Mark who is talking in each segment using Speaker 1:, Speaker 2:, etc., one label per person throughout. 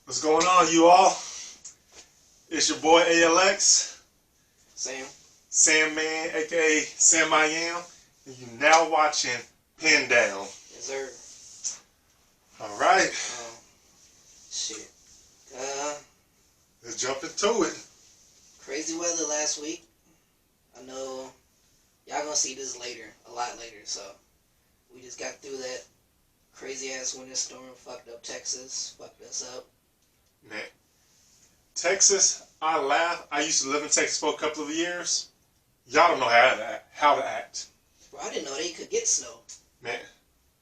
Speaker 1: What's going on, you all? It's your boy ALX, Sam Man, aka Sam I Am, and you now watching PinDown.
Speaker 2: Yes, sir.
Speaker 1: All right.
Speaker 2: Shit.
Speaker 1: Let's jump into it.
Speaker 2: Crazy weather last week. I know y'all gonna see this later, a lot later. So we just got through that crazy ass winter storm. Fucked up Texas. Fucked us up.
Speaker 1: Man, Texas, I laugh. I used to live in Texas for a couple of years. Y'all don't know how to act.
Speaker 2: Bro, I didn't know they could get snow.
Speaker 1: Man.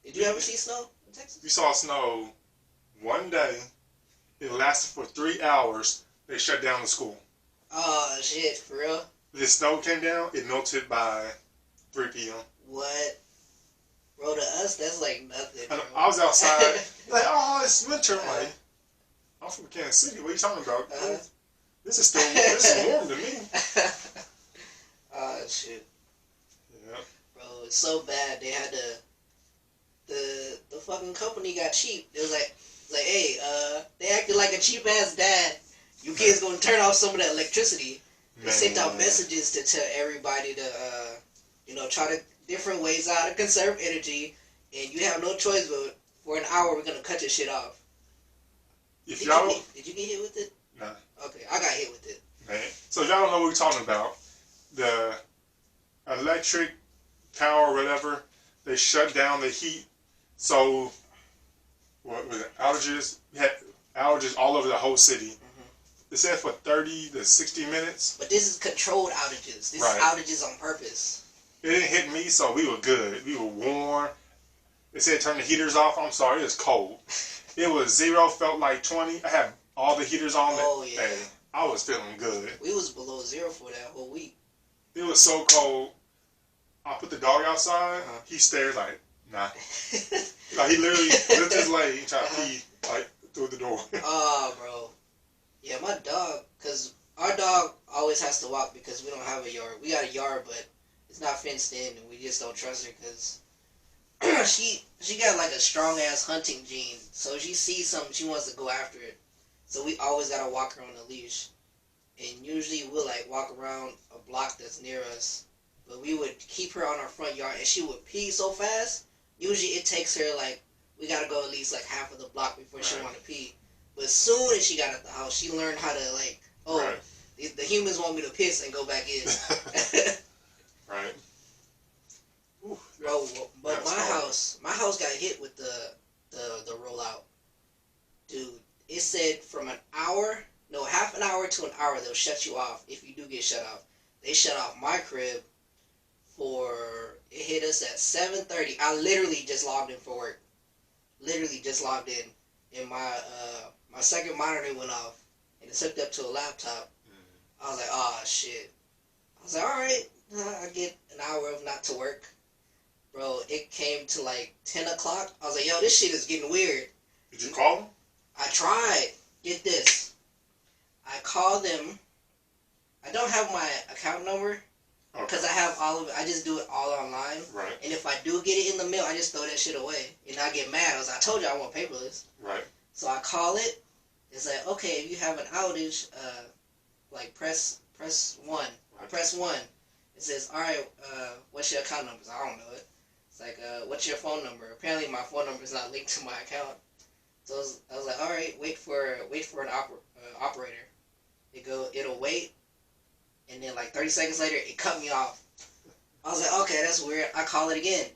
Speaker 2: Did you ever see snow in Texas?
Speaker 1: We saw snow one day. It lasted for 3 hours. They shut down the school.
Speaker 2: Oh, shit, for real?
Speaker 1: The snow came down. It melted by 3 p.m.
Speaker 2: What? Bro, to us, that's like nothing, bro.
Speaker 1: I was outside. Like, oh, it's winter. Like, I'm from Kansas City. What are you talking about? This is warm to me.
Speaker 2: Oh, shit.
Speaker 1: Yeah.
Speaker 2: Bro, it's so bad. They had the fucking company got cheap. It was like, hey, they acted like a cheap ass dad. You kids gonna turn off some of the electricity. They sent out messages to tell everybody to, try to different ways how to conserve energy, and you have no choice but for an hour we're gonna cut your shit off. Did you get hit with it?
Speaker 1: No.
Speaker 2: Okay, I got hit with it.
Speaker 1: Man, so y'all don't know what we're talking about. The electric power, or whatever, they shut down the heat. So, what was it? Outages? We had outages all over the whole city. They said for 30 to 60 minutes.
Speaker 2: But this is controlled outages. This is outages on purpose.
Speaker 1: It didn't hit me, so we were good. We were warm. They said turn the heaters off. I'm sorry, it was cold. It was 0, felt like 20. I had all the heaters on.
Speaker 2: Oh, yeah.
Speaker 1: Hey, I was feeling good.
Speaker 2: We was below 0 for that whole week.
Speaker 1: It was so cold. I put the dog outside. He stared like, nah. Like, he literally lifted his leg and tried to pee like through the door.
Speaker 2: Oh, bro. Yeah, my dog, because our dog always has to walk because we don't have a yard. We got a yard, but it's not fenced in, and we just don't trust her because she got like a strong ass hunting gene. So if she sees something, she wants to go after it. So we always gotta walk her on a leash, and usually we'll like walk around a block that's near us. But we would keep her on our front yard, and she would pee so fast. Usually it takes her like we gotta go at least like half of the block before she want to pee. But as soon as she got at the house, she learned how to like, the humans want me to piss and go back in.
Speaker 1: Right. Ooh,
Speaker 2: bro, but my house got hit with the rollout. Dude, it said from half an hour to an hour they'll shut you off if you do get shut off. They shut off my crib it hit us at 7:30. I literally just logged in for work. Literally just logged in. And my second monitor went off, and it's hooked up to a laptop. I was like, oh, shit. I was like, all right, I get an hour of not to work. Bro, it came to like 10 o'clock. I was like, yo, this shit is getting weird.
Speaker 1: Did you call them?
Speaker 2: I tried. Get this. I called them. I don't have my account number because I have all of it. I just do it all online.
Speaker 1: Right.
Speaker 2: And if I do get it in the mail, I just throw that shit away. And I get mad. I told you I want paperless.
Speaker 1: Right.
Speaker 2: So I call it. It's like, okay, if you have an outage, like press 1. Right. I press 1. It says, all right, what's your account number? I don't know it. It's like, what's your phone number? Apparently my phone number is not linked to my account. So I was like, all right, wait for an operator. It'll wait, and then like 30 seconds later, it cut me off. I was like, okay, that's weird. I call it again.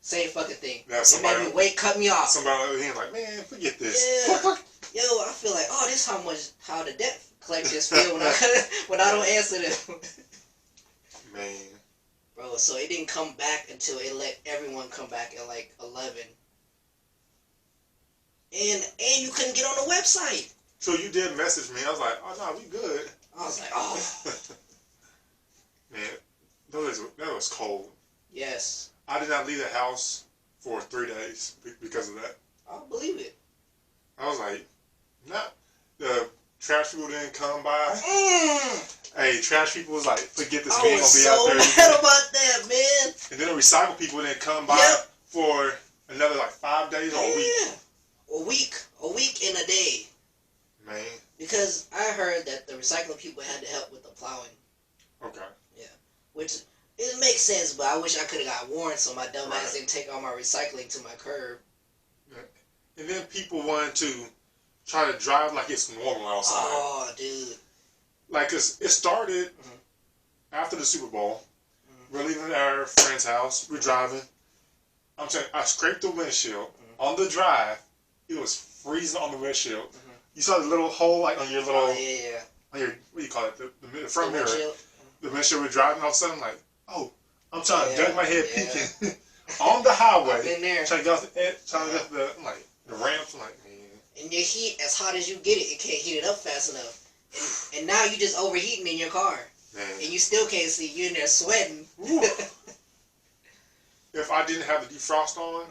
Speaker 2: Same fucking thing. It made me wait, cut me off.
Speaker 1: Somebody on the other hand like, man, forget this.
Speaker 2: Yeah. Yo, I feel like, oh, this how the debt collectors feel when I don't answer them.
Speaker 1: Man.
Speaker 2: Bro, so it didn't come back until it let everyone come back at like 11. And you couldn't get on the website.
Speaker 1: So you did message me. I was like, oh, no, we good.
Speaker 2: I was like, oh.
Speaker 1: Man, that was cold.
Speaker 2: Yes.
Speaker 1: I did not leave the house for 3 days because of that.
Speaker 2: I believe it.
Speaker 1: I was like, the trash people didn't come by. Hey, trash people was like, forget this, we ain't gonna be out there.
Speaker 2: I was so mad about that, man.
Speaker 1: And then the recycle people didn't come by for another like 5 days or a week.
Speaker 2: A week and a day. Because I heard that the recycling people had to help with the plowing.
Speaker 1: Okay.
Speaker 2: Yeah. Which, it makes sense, but I wish I could have got warned so my dumb ass didn't take all my recycling to my curb.
Speaker 1: Yeah. And then people wanted to try to drive like it's normal outside.
Speaker 2: Oh, dude.
Speaker 1: Like, 'cause it started after the Super Bowl. We're leaving our friend's house. We're driving. I'm saying, I scraped the windshield. On the drive, it was freezing on the windshield. You saw the little hole, like, on your little...
Speaker 2: Oh, yeah.
Speaker 1: On your, what do you call it? The front mirror.
Speaker 2: Windshield?
Speaker 1: The windshield we're driving, all of a sudden, I'm like, oh, I'm trying to duck my head peeking on the highway.
Speaker 2: I've been there.
Speaker 1: Trying to get off the edge, trying to get the, like, the ramps. I'm like, man.
Speaker 2: And your heat, as hot as you get it, it can't heat it up fast enough. And now you just overheating in your car.
Speaker 1: Man.
Speaker 2: And you still can't see. You're in there sweating.
Speaker 1: If I didn't have the defrost on,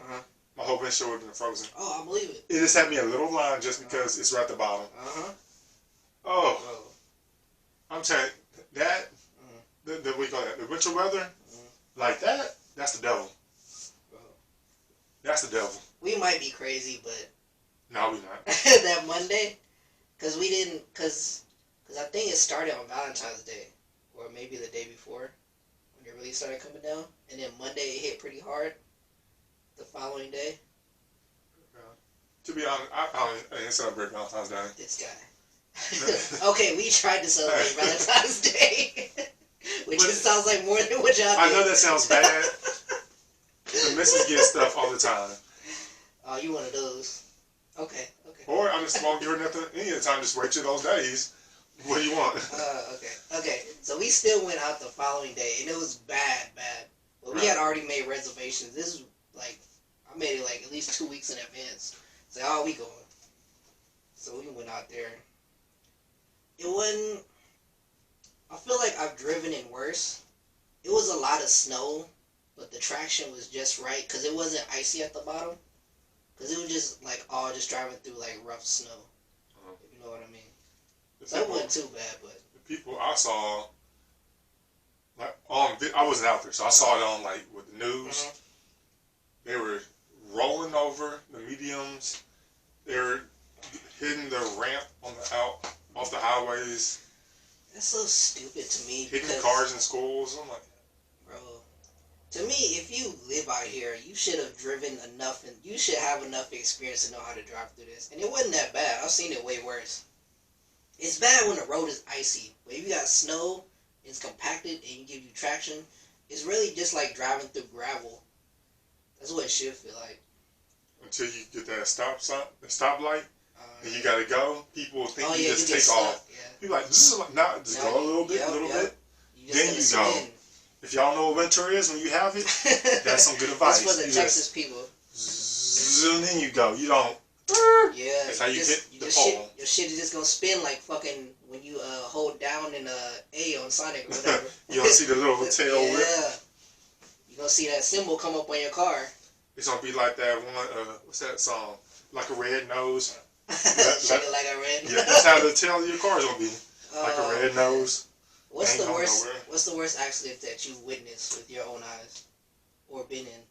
Speaker 1: my whole windshield would have been frozen.
Speaker 2: Oh, I believe it.
Speaker 1: It just had me a little line just because it's right at the bottom. Oh. I'm telling you, that, what do you call that? The winter weather, like that, that's the devil. That's the devil.
Speaker 2: We might be crazy, but...
Speaker 1: No, we not.
Speaker 2: that Monday, because we didn't, because I think it started on Valentine's Day, or maybe the day before, when it really started coming down, and then Monday it hit pretty hard, the following day.
Speaker 1: To be honest, I didn't celebrate Valentine's Day.
Speaker 2: This guy. Okay, we tried to celebrate Valentine's Day, which just sounds like more than what y'all did.
Speaker 1: I know that sounds bad. The missus gets stuff all the time.
Speaker 2: Oh, you one of those. Okay.
Speaker 1: Or I just won't give her nothing any of the time. Just wait till those days. What do you want?
Speaker 2: Okay. So we still went out the following day, and it was bad. But we had already made reservations. This is like, I made it like at least 2 weeks in advance. So, oh, we going. So we went out there. It wasn't, I feel like I've driven in worse. It was a lot of snow, but the traction was just right, because it wasn't icy at the bottom. Because it was just, like, all just driving through, like, rough snow. If you know what I mean. So it wasn't too bad, but...
Speaker 1: The people I saw, like, I wasn't out there, so I saw it on, like, with the news. They were rolling over the mediums. They were hitting the ramp on the off the highways.
Speaker 2: That's so stupid to me.
Speaker 1: Hitting the cars in schools. I'm like...
Speaker 2: Bro... To me, if you live out here, you should have driven enough, and you should have enough experience to know how to drive through this. And it wasn't that bad. I've seen it way worse. It's bad when the road is icy, but if you got snow, it's compacted, and you give you traction, it's really just like driving through gravel. That's what it should feel like.
Speaker 1: Until you get that stoplight, and you gotta go, people think you just take off.
Speaker 2: Yeah.
Speaker 1: You're like, just go a little bit, bit. Then you go. If y'all know what winter is when you have it, that's some good advice.
Speaker 2: That's for the Texas people.
Speaker 1: Zoom in, you go. You don't.
Speaker 2: Yeah.
Speaker 1: That's how you hit the pole.
Speaker 2: Your shit is just gonna spin like fucking when you hold down in A on Sonic or whatever.
Speaker 1: You don't see the little tail whip.
Speaker 2: Yeah. You gonna see that symbol come up on your car.
Speaker 1: It's gonna be like that one. What's that song? Like a red nose.
Speaker 2: Shake it like a red.
Speaker 1: Yeah, that's how the tail of your car is gonna be. Like a red nose.
Speaker 2: What's the worst accident that you witnessed with your own eyes, or been in?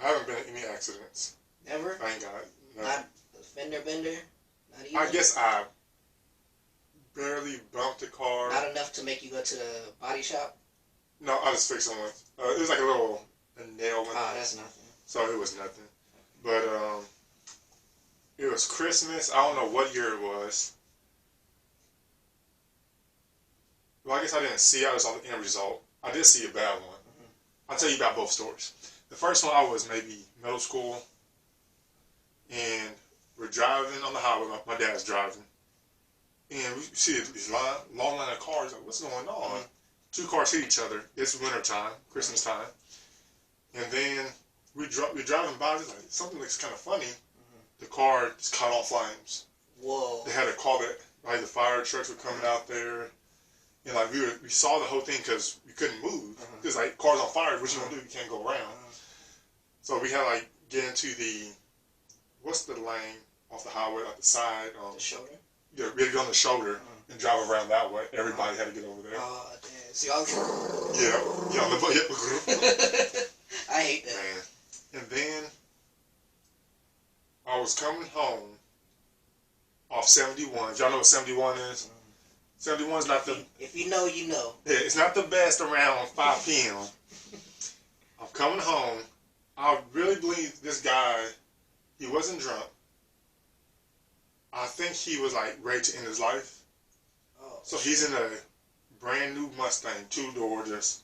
Speaker 1: I haven't been in any accidents.
Speaker 2: Never.
Speaker 1: Thank God. No.
Speaker 2: Not a fender bender. Not even.
Speaker 1: I guess I barely bumped a car.
Speaker 2: Not enough to make you go to the body shop.
Speaker 1: No, I just fixed someone. It was like a nail.
Speaker 2: Oh, that's nothing.
Speaker 1: So it was nothing. But it was Christmas. I don't know what year it was. Well, I guess I didn't see it. I just saw the end result. I did see a bad one. I'll tell you about both stories. The first one, I was maybe middle school, and we're driving on the highway. My dad's driving, and we see this long line of cars. Like, what's going on? 2 cars hit each other. It's winter time, Christmas time, and then we're driving by. It's like, something looks kind of funny. The car just caught on flames.
Speaker 2: Whoa!
Speaker 1: They had to call it. Like the fire trucks were coming out there. And like we saw the whole thing because we couldn't move. Because like cars on fire, what you gonna do? You can't go around. So we had to like get into the, what's the lane off the highway, like the side?
Speaker 2: The shoulder?
Speaker 1: Yeah, we had to go on the shoulder and drive around that way. Everybody had to get over there.
Speaker 2: Oh, damn. So y'all...
Speaker 1: Yeah, on the
Speaker 2: I hate that.
Speaker 1: Man. And then I was coming home off off 71. Y'all know what 71 is? 71 is not the...
Speaker 2: If you know, you know.
Speaker 1: Yeah, it's not the best around 5 p.m. I'm coming home. I really believe this guy, he wasn't drunk. I think he was like ready to end his life.
Speaker 2: Oh,
Speaker 1: so he's in a brand new Mustang, 2-door. Just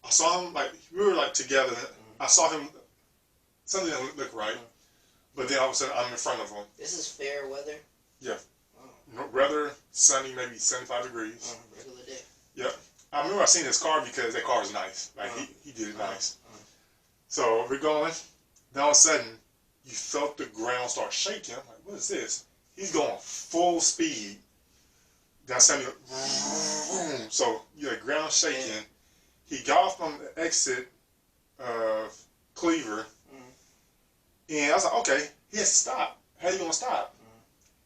Speaker 1: I saw him like we were like together. I saw him. Something didn't look right, but then all of a sudden I'm in front of him.
Speaker 2: This is fair weather.
Speaker 1: Yeah. No, weather, sunny, maybe 75 degrees.
Speaker 2: Regular day.
Speaker 1: Yep. I remember I seen his car because that car is nice. Like he did it nice. So we're going. Then all of a sudden, you felt the ground start shaking. I'm like, what is this? He's going full speed. Then I suddenly, so the ground shaking. He got off on the exit of Cleaver, and I was like, okay, he has to stop. How you gonna stop?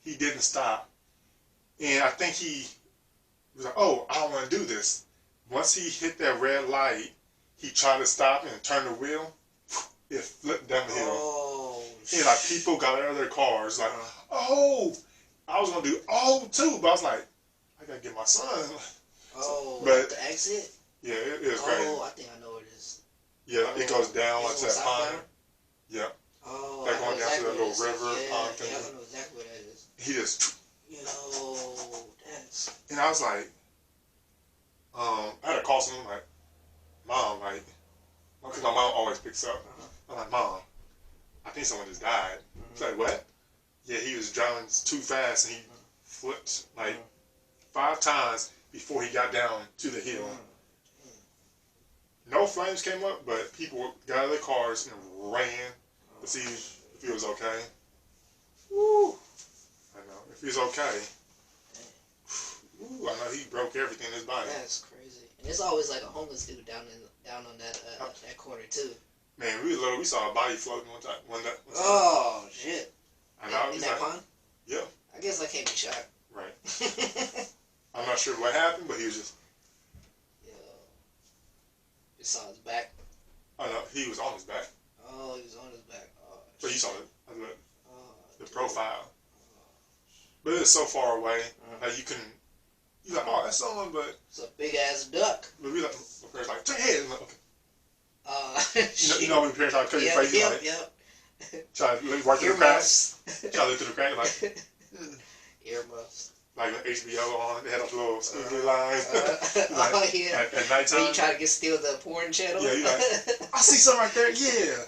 Speaker 1: He didn't stop, and I think he was like, oh, I don't want to do this. Once he hit that red light, he tried to stop and turn the wheel. It flipped down the hill.
Speaker 2: Oh,
Speaker 1: and like people got out of their cars, like, oh, I was gonna do too, but I was like, I gotta get my son.
Speaker 2: Oh,
Speaker 1: but
Speaker 2: the exit.
Speaker 1: Yeah, it is crazy.
Speaker 2: Oh, I think I know what it is.
Speaker 1: Yeah, it goes down like to that pond. Yeah.
Speaker 2: Oh,
Speaker 1: like going down to that little river pond
Speaker 2: thing.
Speaker 1: thing.
Speaker 2: I know exactly what that is.
Speaker 1: He just.
Speaker 2: That's.
Speaker 1: And I was like, I had to call someone like, Mom, like, because my mom always picks up. I'm like, Mom, I think someone just died. She's like, what? Yeah, he was driving too fast and he flipped like 5 times before he got down to the hill. No flames came up, but people got out of their cars and ran to see if he was okay.
Speaker 2: Woo!
Speaker 1: I know. If he was okay. Ooh, I know he broke everything in his body.
Speaker 2: That's crazy. And there's always like a homeless dude down on that corner too.
Speaker 1: Man, we saw a body floating one time.
Speaker 2: Oh shit!
Speaker 1: I know.
Speaker 2: In that pond?
Speaker 1: Yeah.
Speaker 2: I guess I can't be shot.
Speaker 1: Right. I'm not sure what happened, but he was just.
Speaker 2: Yeah. You saw his back.
Speaker 1: Oh no, he was on his back.
Speaker 2: Oh, he was on his back. Oh.
Speaker 1: But you saw the profile. But it's so far away that you couldn't. You like, oh, that's someone, but
Speaker 2: it's a big ass duck.
Speaker 1: But we like, my parents like, turn your head. Like, okay. You know when your parents like cut your face, like, try to look right through the cracks. Try to look through the crack, like
Speaker 2: earmuffs.
Speaker 1: Like when HBO on, they had a little squiggly line.
Speaker 2: Like, oh yeah.
Speaker 1: At nighttime.
Speaker 2: When you try to steal the porn channel.
Speaker 1: Yeah, you like, I see something right there. Yeah.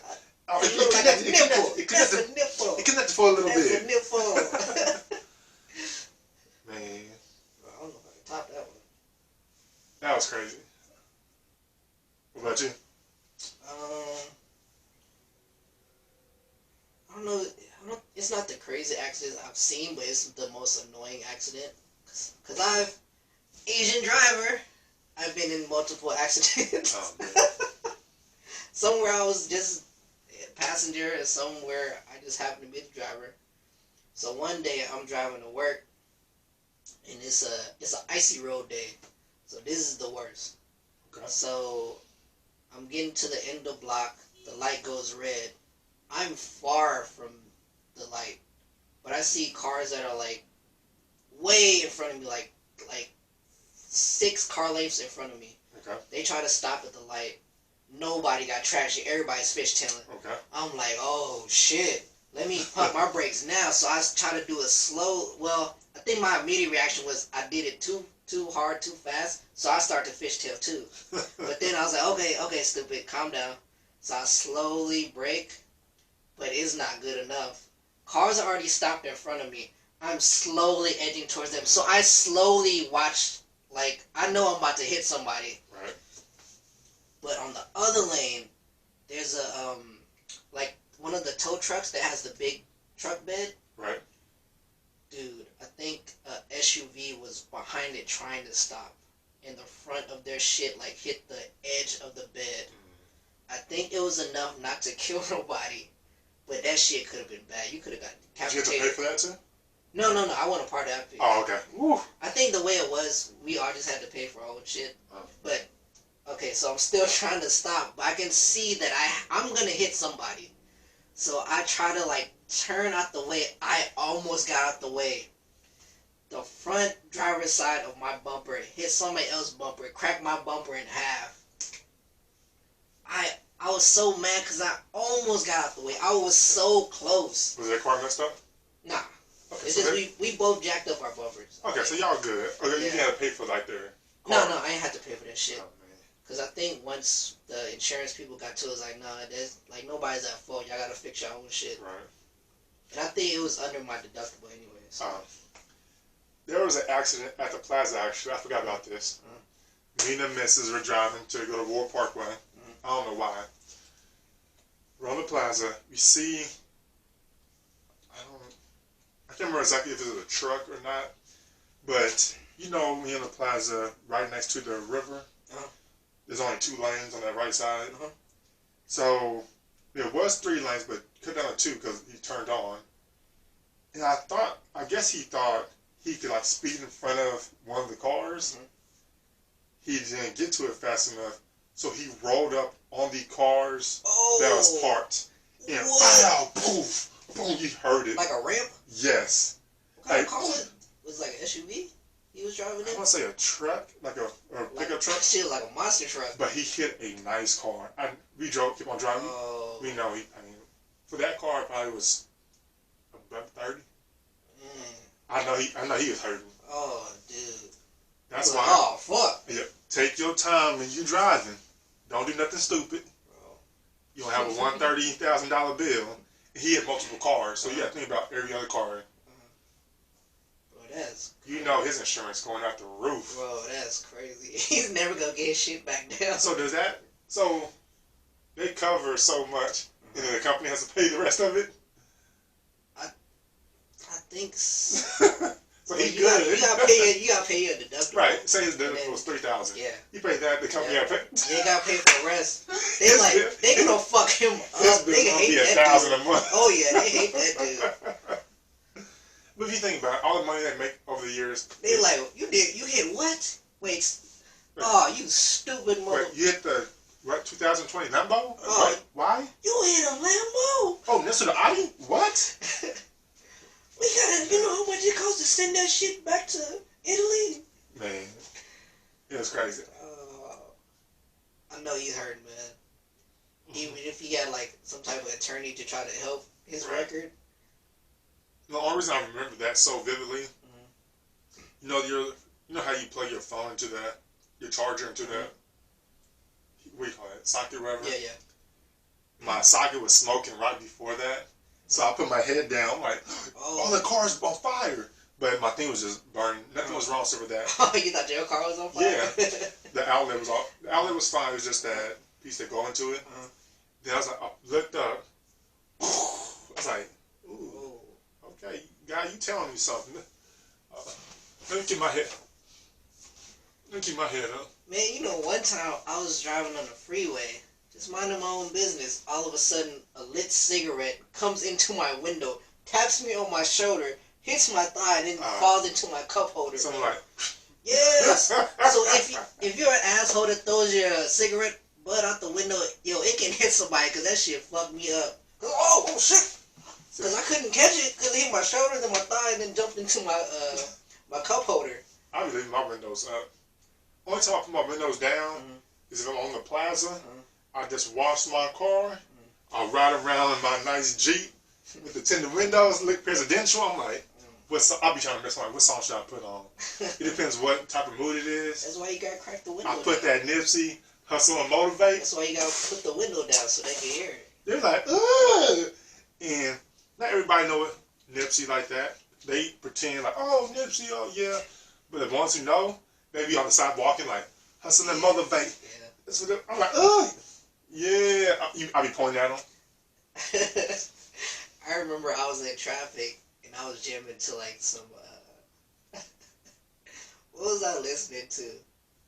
Speaker 1: Oh,
Speaker 2: it looks like a nipple. That's a nipple.
Speaker 1: It connected for a little bit.
Speaker 2: That's a nipple.
Speaker 1: Man.
Speaker 2: I don't know if I can top that one.
Speaker 1: That was crazy. What about you?
Speaker 2: I don't know. It's not the crazy accident I've seen, but it's the most annoying accident. Cause Asian driver. I've been in multiple accidents.
Speaker 1: Oh, man.
Speaker 2: Somewhere I was just a passenger, and somewhere I just happened to be the driver. So one day I'm driving to work, and it's an icy road day. So this is the worst.
Speaker 1: Okay.
Speaker 2: So I'm getting to the end of the block. The light goes red. I'm far from the light, but I see cars that are like way in front of me, like 6 car lengths in front of me.
Speaker 1: Okay.
Speaker 2: They try to stop at the light. Nobody got traction. Everybody's fishtailing.
Speaker 1: Okay.
Speaker 2: I'm like, oh shit. Let me pump my brakes now. So I try to do a slow. Well, I think my immediate reaction was I did it too hard, too fast. So I start to fishtail too. But then I was like, okay, stupid, calm down. So I slowly brake, but it's not good enough. Cars are already stopped in front of me. I'm slowly edging towards them. So I slowly watch, like, I know I'm about to hit somebody.
Speaker 1: Right.
Speaker 2: But on the other lane, there's a, like, one of the tow trucks that has the big truck bed.
Speaker 1: Right.
Speaker 2: Dude, I think a SUV was behind it trying to stop. And the front of their shit, like, hit the edge of the bed. I think it was enough not to kill nobody. But that shit could have been bad. You could have got decapitated.
Speaker 1: Did you have to pay for that too?
Speaker 2: No. I want a part of that.
Speaker 1: Oh, okay. Woo.
Speaker 2: I think the way it was, we all just had to pay for our own shit. Oh. But, okay, so I'm still trying to stop. But I can see that I'm going to hit somebody. So I try to, like, turn out the way. I almost got out the way. the front driver's side of my bumper hit somebody else's bumper, cracked my bumper in half. I was so mad because I almost got out the way. I was so close.
Speaker 1: Was that car messed up?
Speaker 2: Nah.
Speaker 1: Okay,
Speaker 2: It's
Speaker 1: so
Speaker 2: just we both jacked up our bumpers.
Speaker 1: Okay, so y'all good. Okay, you didn't have to pay for like their car.
Speaker 2: No, I ain't have to pay for that shit.
Speaker 1: Oh, man.
Speaker 2: Cause I think once the insurance people got to us, like, nah, there's like nobody's at fault. Y'all gotta fix your own shit.
Speaker 1: Right.
Speaker 2: And I think it was under my deductible anyway. So.
Speaker 1: There was an accident at the plaza, actually. I forgot about this. Me and the missus were driving to go to Ward Parkway. I don't know why. We're on the plaza. We see, I can't remember exactly if it was a truck or not, but you know, me in the plaza right next to the river, there's only 2 lanes on that right side. So there was 3 lanes, but cut down to 2 because he turned on. And I guess he thought he could like speed in front of one of the cars. He didn't get to it fast enough, so he rolled up on the cars that was parked. And wow, poof, boom, you heard it.
Speaker 2: Like a ramp?
Speaker 1: Yes.
Speaker 2: What kind of car was it? Was it like an SUV he was driving in?
Speaker 1: I want to say a truck, like a pickup truck.
Speaker 2: Shit, like a monster truck.
Speaker 1: But he hit a nice car. We keep on driving.
Speaker 2: Oh.
Speaker 1: We know, for that car, it probably was above 30. I know he was hurting.
Speaker 2: Oh, dude.
Speaker 1: That's why.
Speaker 2: Oh, fuck.
Speaker 1: Yeah, take your time when you driving. Don't do nothing stupid. You don't have a $130,000 bill. He had multiple cars, so you got to think about every other car.
Speaker 2: Bro, that's
Speaker 1: crazy. You know his insurance going out the roof.
Speaker 2: Bro, that's crazy. He's never gonna get his shit back down.
Speaker 1: So so they cover so much, and then the company has to pay the rest of it?
Speaker 2: I think so.
Speaker 1: So he good.
Speaker 2: You gotta pay your deductible.
Speaker 1: Right. Say his deductible was $3,000.
Speaker 2: Yeah.
Speaker 1: You pay that, the company got to pay.
Speaker 2: You gotta pay for the rest. They gonna fuck him up. They hate
Speaker 1: that
Speaker 2: dude.
Speaker 1: $1,000 a month.
Speaker 2: Oh yeah, they hate that dude.
Speaker 1: But if you think about it, all the money they make over the years.
Speaker 2: They like, you hit what? Wait. Oh, you stupid mother.
Speaker 1: Wait, you hit the 2020 Lambo?
Speaker 2: Oh,
Speaker 1: why?
Speaker 2: You hit a Lambo.
Speaker 1: Oh, next to the Audi? What?
Speaker 2: We gotta, you know how much it costs to send that shit back to Italy?
Speaker 1: Man, it was crazy.
Speaker 2: I know he's hurting, man. Even if he had like some type of attorney to try to help his record.
Speaker 1: The only reason I remember that so vividly, you know how you plug your phone into your charger into that, what do you call it, socket or whatever?
Speaker 2: Yeah.
Speaker 1: My socket was smoking right before that. So I put my head down. I'm like, oh, the car's on fire. But my thing was just burning. Nothing was wrong with that.
Speaker 2: Oh, you thought your car was on fire?
Speaker 1: Yeah. The outlet was off. The outlet was fine. It was just that piece that go into it. Then I was like, looked up. I was like, ooh, okay, guy, you telling me something. Let me keep my head up.
Speaker 2: Man, you know, one time I was driving on the freeway, just minding my own business. All of a sudden, a lit cigarette comes into my window, taps me on my shoulder, hits my thigh, and then falls into my cup holder.
Speaker 1: So I'm like,
Speaker 2: yes. So if you're an asshole that throws your cigarette butt out the window, yo, it can hit somebody because that shit fucked me up. Oh shit! Because I couldn't catch it because it hit my shoulder, then my thigh, and then jumped into my my cup holder.
Speaker 1: I be leaving my windows up. Only time I put my windows down is if I'm on the plaza. I just wash my car. I ride around in my nice Jeep with the tinted windows, look presidential. I'm like, I'll be trying to mess around. What song should I put on? It depends what type of mood it is.
Speaker 2: That's why you gotta crack the window.
Speaker 1: I put that Nipsey, Hustle and Motivate.
Speaker 2: That's why you gotta put the window down so they can hear it.
Speaker 1: They're like, ugh. And not everybody know Nipsey like that. They pretend like, oh, Nipsey, oh yeah. But the ones who know, they be on the side walking like, Hustle and Motivate.
Speaker 2: Yeah.
Speaker 1: That's what I'm like, ugh. Yeah. I be pointing at them.
Speaker 2: I remember I was in traffic and I was jamming to like some, what was I listening to?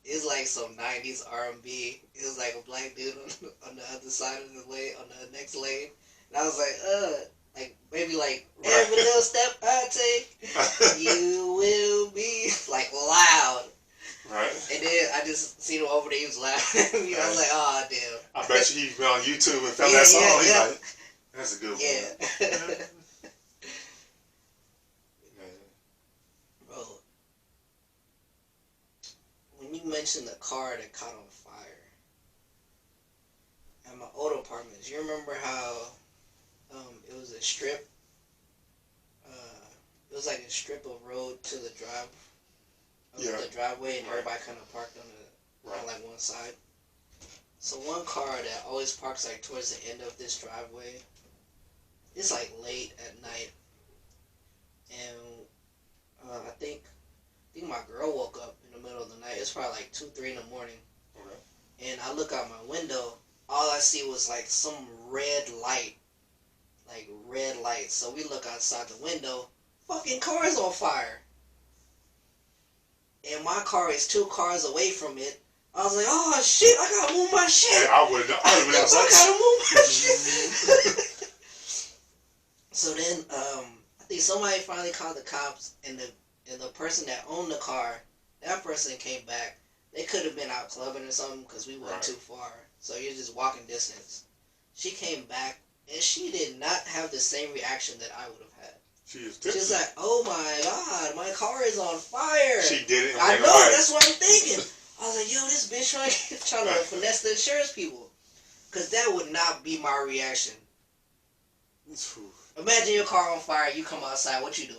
Speaker 2: It was like some 90s R&B. It was like a black dude on the other side of the lane, on the next lane. And I was like maybe like, every little step I take, you will be, like, loud.
Speaker 1: Right.
Speaker 2: And then I just seen him over there, he was laughing at me. I was like, oh, damn.
Speaker 1: I bet you he went on YouTube and found that song. He's like, that's a good one.
Speaker 2: Yeah.
Speaker 1: Man.
Speaker 2: Bro, mentioned the car that caught on fire at my old apartments. You remember how it was a strip? It was like a strip of road to the the driveway, and everybody kind of parked on like one side. So one car that always parks like towards the end of this driveway, it's like late at night, and I think my girl woke up in the middle of the night. It's probably like 2, 3 in the morning. Okay. And I look out my window. All I see was like some red light. Like red light. So we look outside the window. Fucking car's on fire. And my car is 2 cars away from it. I was like, oh shit, I gotta move my shit.
Speaker 1: Hey, I would have been outside.
Speaker 2: I gotta move my shit. So then, I think somebody finally called the cops, and the person that owned the car, that person came back. They could have been out clubbing or something because we went too far. So you're just walking distance. She came back, and she did not have the same reaction that I would have had.
Speaker 1: She was tipsy.
Speaker 2: She's like, oh my god, my car is on fire.
Speaker 1: She did it.
Speaker 2: I know, that's what I'm thinking. I was like, yo, this bitch trying to finesse the insurance people. Because that would not be my reaction. Imagine your car on fire, you come outside, what you doing?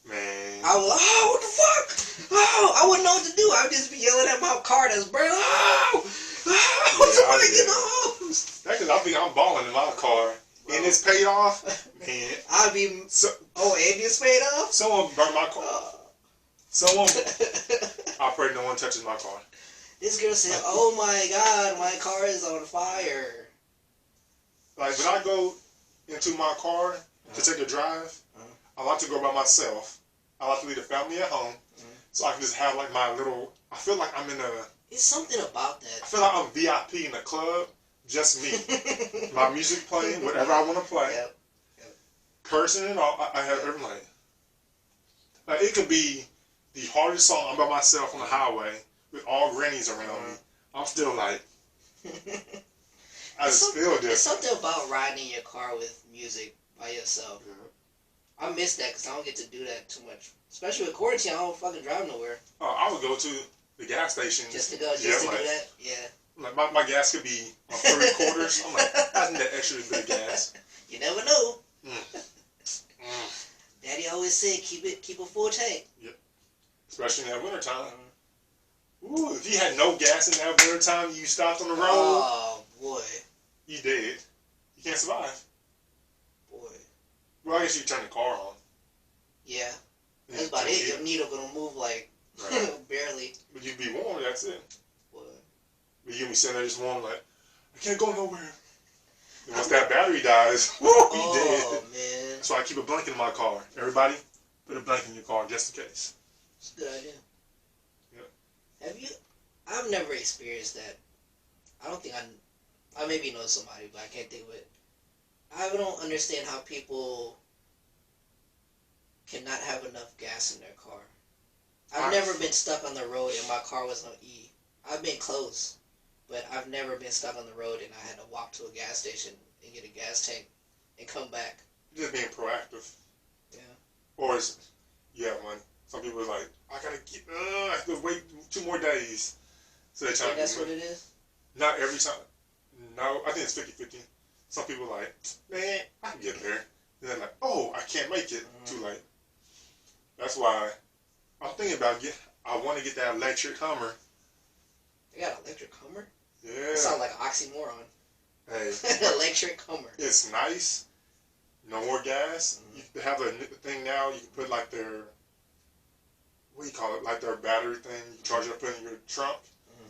Speaker 1: Man.
Speaker 2: I was like, oh, what the fuck? Oh, I wouldn't know what to do. I would just be yelling at my car that's burning. Oh, somebody get the hose.
Speaker 1: That's because I think I'm balling in my car. And it's paid off. Man.
Speaker 2: I'd be, and it's paid off?
Speaker 1: Someone burned my car. Someone, I pray no one touches my car.
Speaker 2: This girl said, oh my god, my car is on fire.
Speaker 1: Like, when I go into my car to take a drive, I like to go by myself. I like to leave the family at home. So I can just have like my little, I feel like I'm in a...
Speaker 2: It's something about that.
Speaker 1: I feel like I'm VIP in a club, just me. My music playing, whatever I want to play.
Speaker 2: Yep.
Speaker 1: Cursing and all, I have every night. Like, it could be the hardest song. I'm by myself on the highway with all grannies around me. I'm still like, I just feel different.
Speaker 2: It's something about riding in your car with music by yourself. Yeah. I miss that because I don't get to do that too much. Especially with quarantine, I don't fucking drive nowhere.
Speaker 1: I would go to the gas station.
Speaker 2: Just to go, to do that? Yeah.
Speaker 1: Like my gas could be 3/4. I'm like, I need that extra bit of gas.
Speaker 2: You never know. Daddy always said, keep a full tank.
Speaker 1: Yep. Especially in that wintertime. Ooh, if you had no gas in that wintertime, you stopped on the road.
Speaker 2: Oh, boy.
Speaker 1: You dead. You can't survive.
Speaker 2: Boy.
Speaker 1: Well, I guess you turn the car on.
Speaker 2: Yeah. That's about it. Your needle gonna move like barely.
Speaker 1: But you'd be warm, that's it.
Speaker 2: Boy.
Speaker 1: But you'd be sitting there just warm like, I can't go nowhere. And once that battery dies, you dead.
Speaker 2: Oh, man.
Speaker 1: So I keep a blanket in my car. Everybody, put a blanket in your car just in case.
Speaker 2: It's a good idea.
Speaker 1: Yeah.
Speaker 2: Have you? I've never experienced that. I don't think I maybe know somebody, but I can't think of it. I don't understand how people cannot have enough gas in their car. I've never been stuck on the road and my car was on E. I've been close, but I've never been stuck on the road and I had to walk to a gas station and get a gas tank and come back.
Speaker 1: Just being proactive.
Speaker 2: Yeah.
Speaker 1: Or it's, when some people are like, I have to wait 2 more days. So they try to
Speaker 2: that's what it is?
Speaker 1: Not every time. No, I think it's 50-50. Some people are like, man, I can get there. And they're like, oh, I can't make it. Too late. That's why I'm thinking about I want to get that electric Hummer.
Speaker 2: They got an electric Hummer?
Speaker 1: Yeah.
Speaker 2: That sounds like an oxymoron.
Speaker 1: Hey.
Speaker 2: Electric Hummer.
Speaker 1: It's nice. No more gas. You have a thing now, you can put like their, what do you call it, like their battery thing. You can charge it up in your trunk.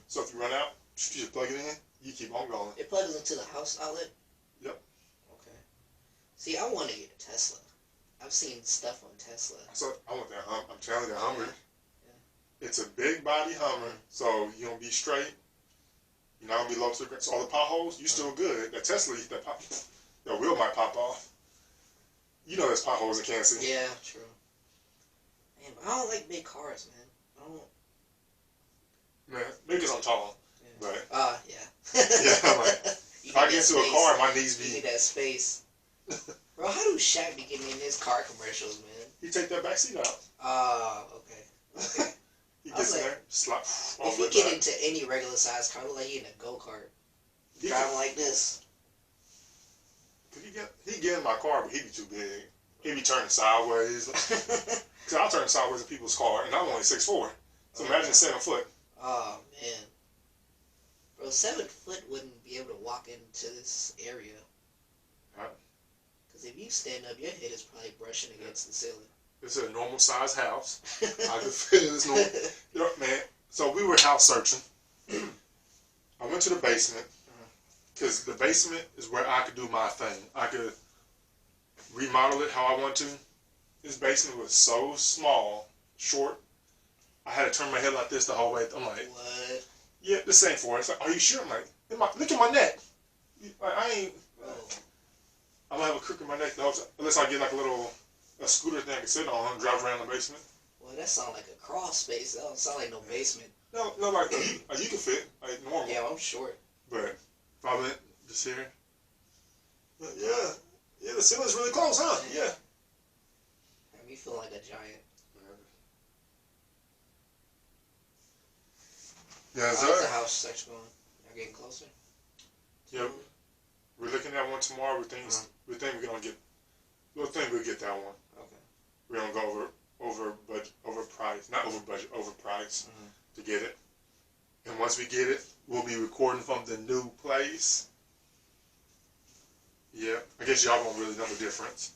Speaker 1: So if you run out, you just plug it in, you keep on going.
Speaker 2: It plugs into the house outlet?
Speaker 1: Yep.
Speaker 2: Okay. See, I want to get a Tesla. I've seen stuff on Tesla.
Speaker 1: So I want that Hummer. I'm telling you, the Hummer.
Speaker 2: Yeah.
Speaker 1: It's a big body Hummer, so you don't be straight. You're not gonna be low to the ground. So all the potholes, you still good. That Tesla, that wheel might pop off. You know there's potholes in Kansas City.
Speaker 2: Yeah, true. Man, I don't like big cars, man. I don't.
Speaker 1: Man, maybe because I'm tall.
Speaker 2: Yeah.
Speaker 1: But
Speaker 2: yeah.
Speaker 1: yeah, I'm like, if I get into a car, my knees be.
Speaker 2: You need that space. Bro, how do Shaq be getting in his car commercials, man?
Speaker 1: He take that back seat out.
Speaker 2: Okay.
Speaker 1: He
Speaker 2: I was
Speaker 1: gets in
Speaker 2: like,
Speaker 1: there, slap.
Speaker 2: if you get into any regular size car, look like you in a go-kart. Driving like this.
Speaker 1: He get in my car, but he be too big. He be turning sideways. Cause I turn sideways in people's car, and I'm only 6'4". So imagine 7 foot.
Speaker 2: Oh man, bro, 7 foot wouldn't be able to walk into this area.
Speaker 1: Right.
Speaker 2: Cause if you stand up, your head is probably brushing against the ceiling.
Speaker 1: It's a normal size house. I could fit in this normal. Man, so we were house searching. I went to the basement. Because the basement is where I could do my thing. I could remodel it how I want to. This basement was so small, short. I had to turn my head like this the whole way. I'm like,
Speaker 2: what?
Speaker 1: Yeah, this ain't for it. It's like, are you sure? I'm like, look at my neck. Like, I ain't. I'm gonna have a crook in my neck the whole time. Unless I get like a scooter thing I can sit on and drive around the basement.
Speaker 2: Well, that sounds like a crawl space. That don't sound like no basement.
Speaker 1: No, like you can fit like normal.
Speaker 2: Yeah, I'm short.
Speaker 1: But if I went this here, yeah, the ceiling's really close, huh? Yeah.
Speaker 2: Have me feel like a giant.
Speaker 1: Yeah,
Speaker 2: how's the house search going? Y'all getting closer?
Speaker 1: Yep. We're looking at one tomorrow. We think we're gonna get. We think we'll get that one.
Speaker 2: Okay.
Speaker 1: We're gonna go over price, not over budget, over price to get it. And once we get it, we'll be recording from the new place. Yeah, I guess y'all won't really know the difference.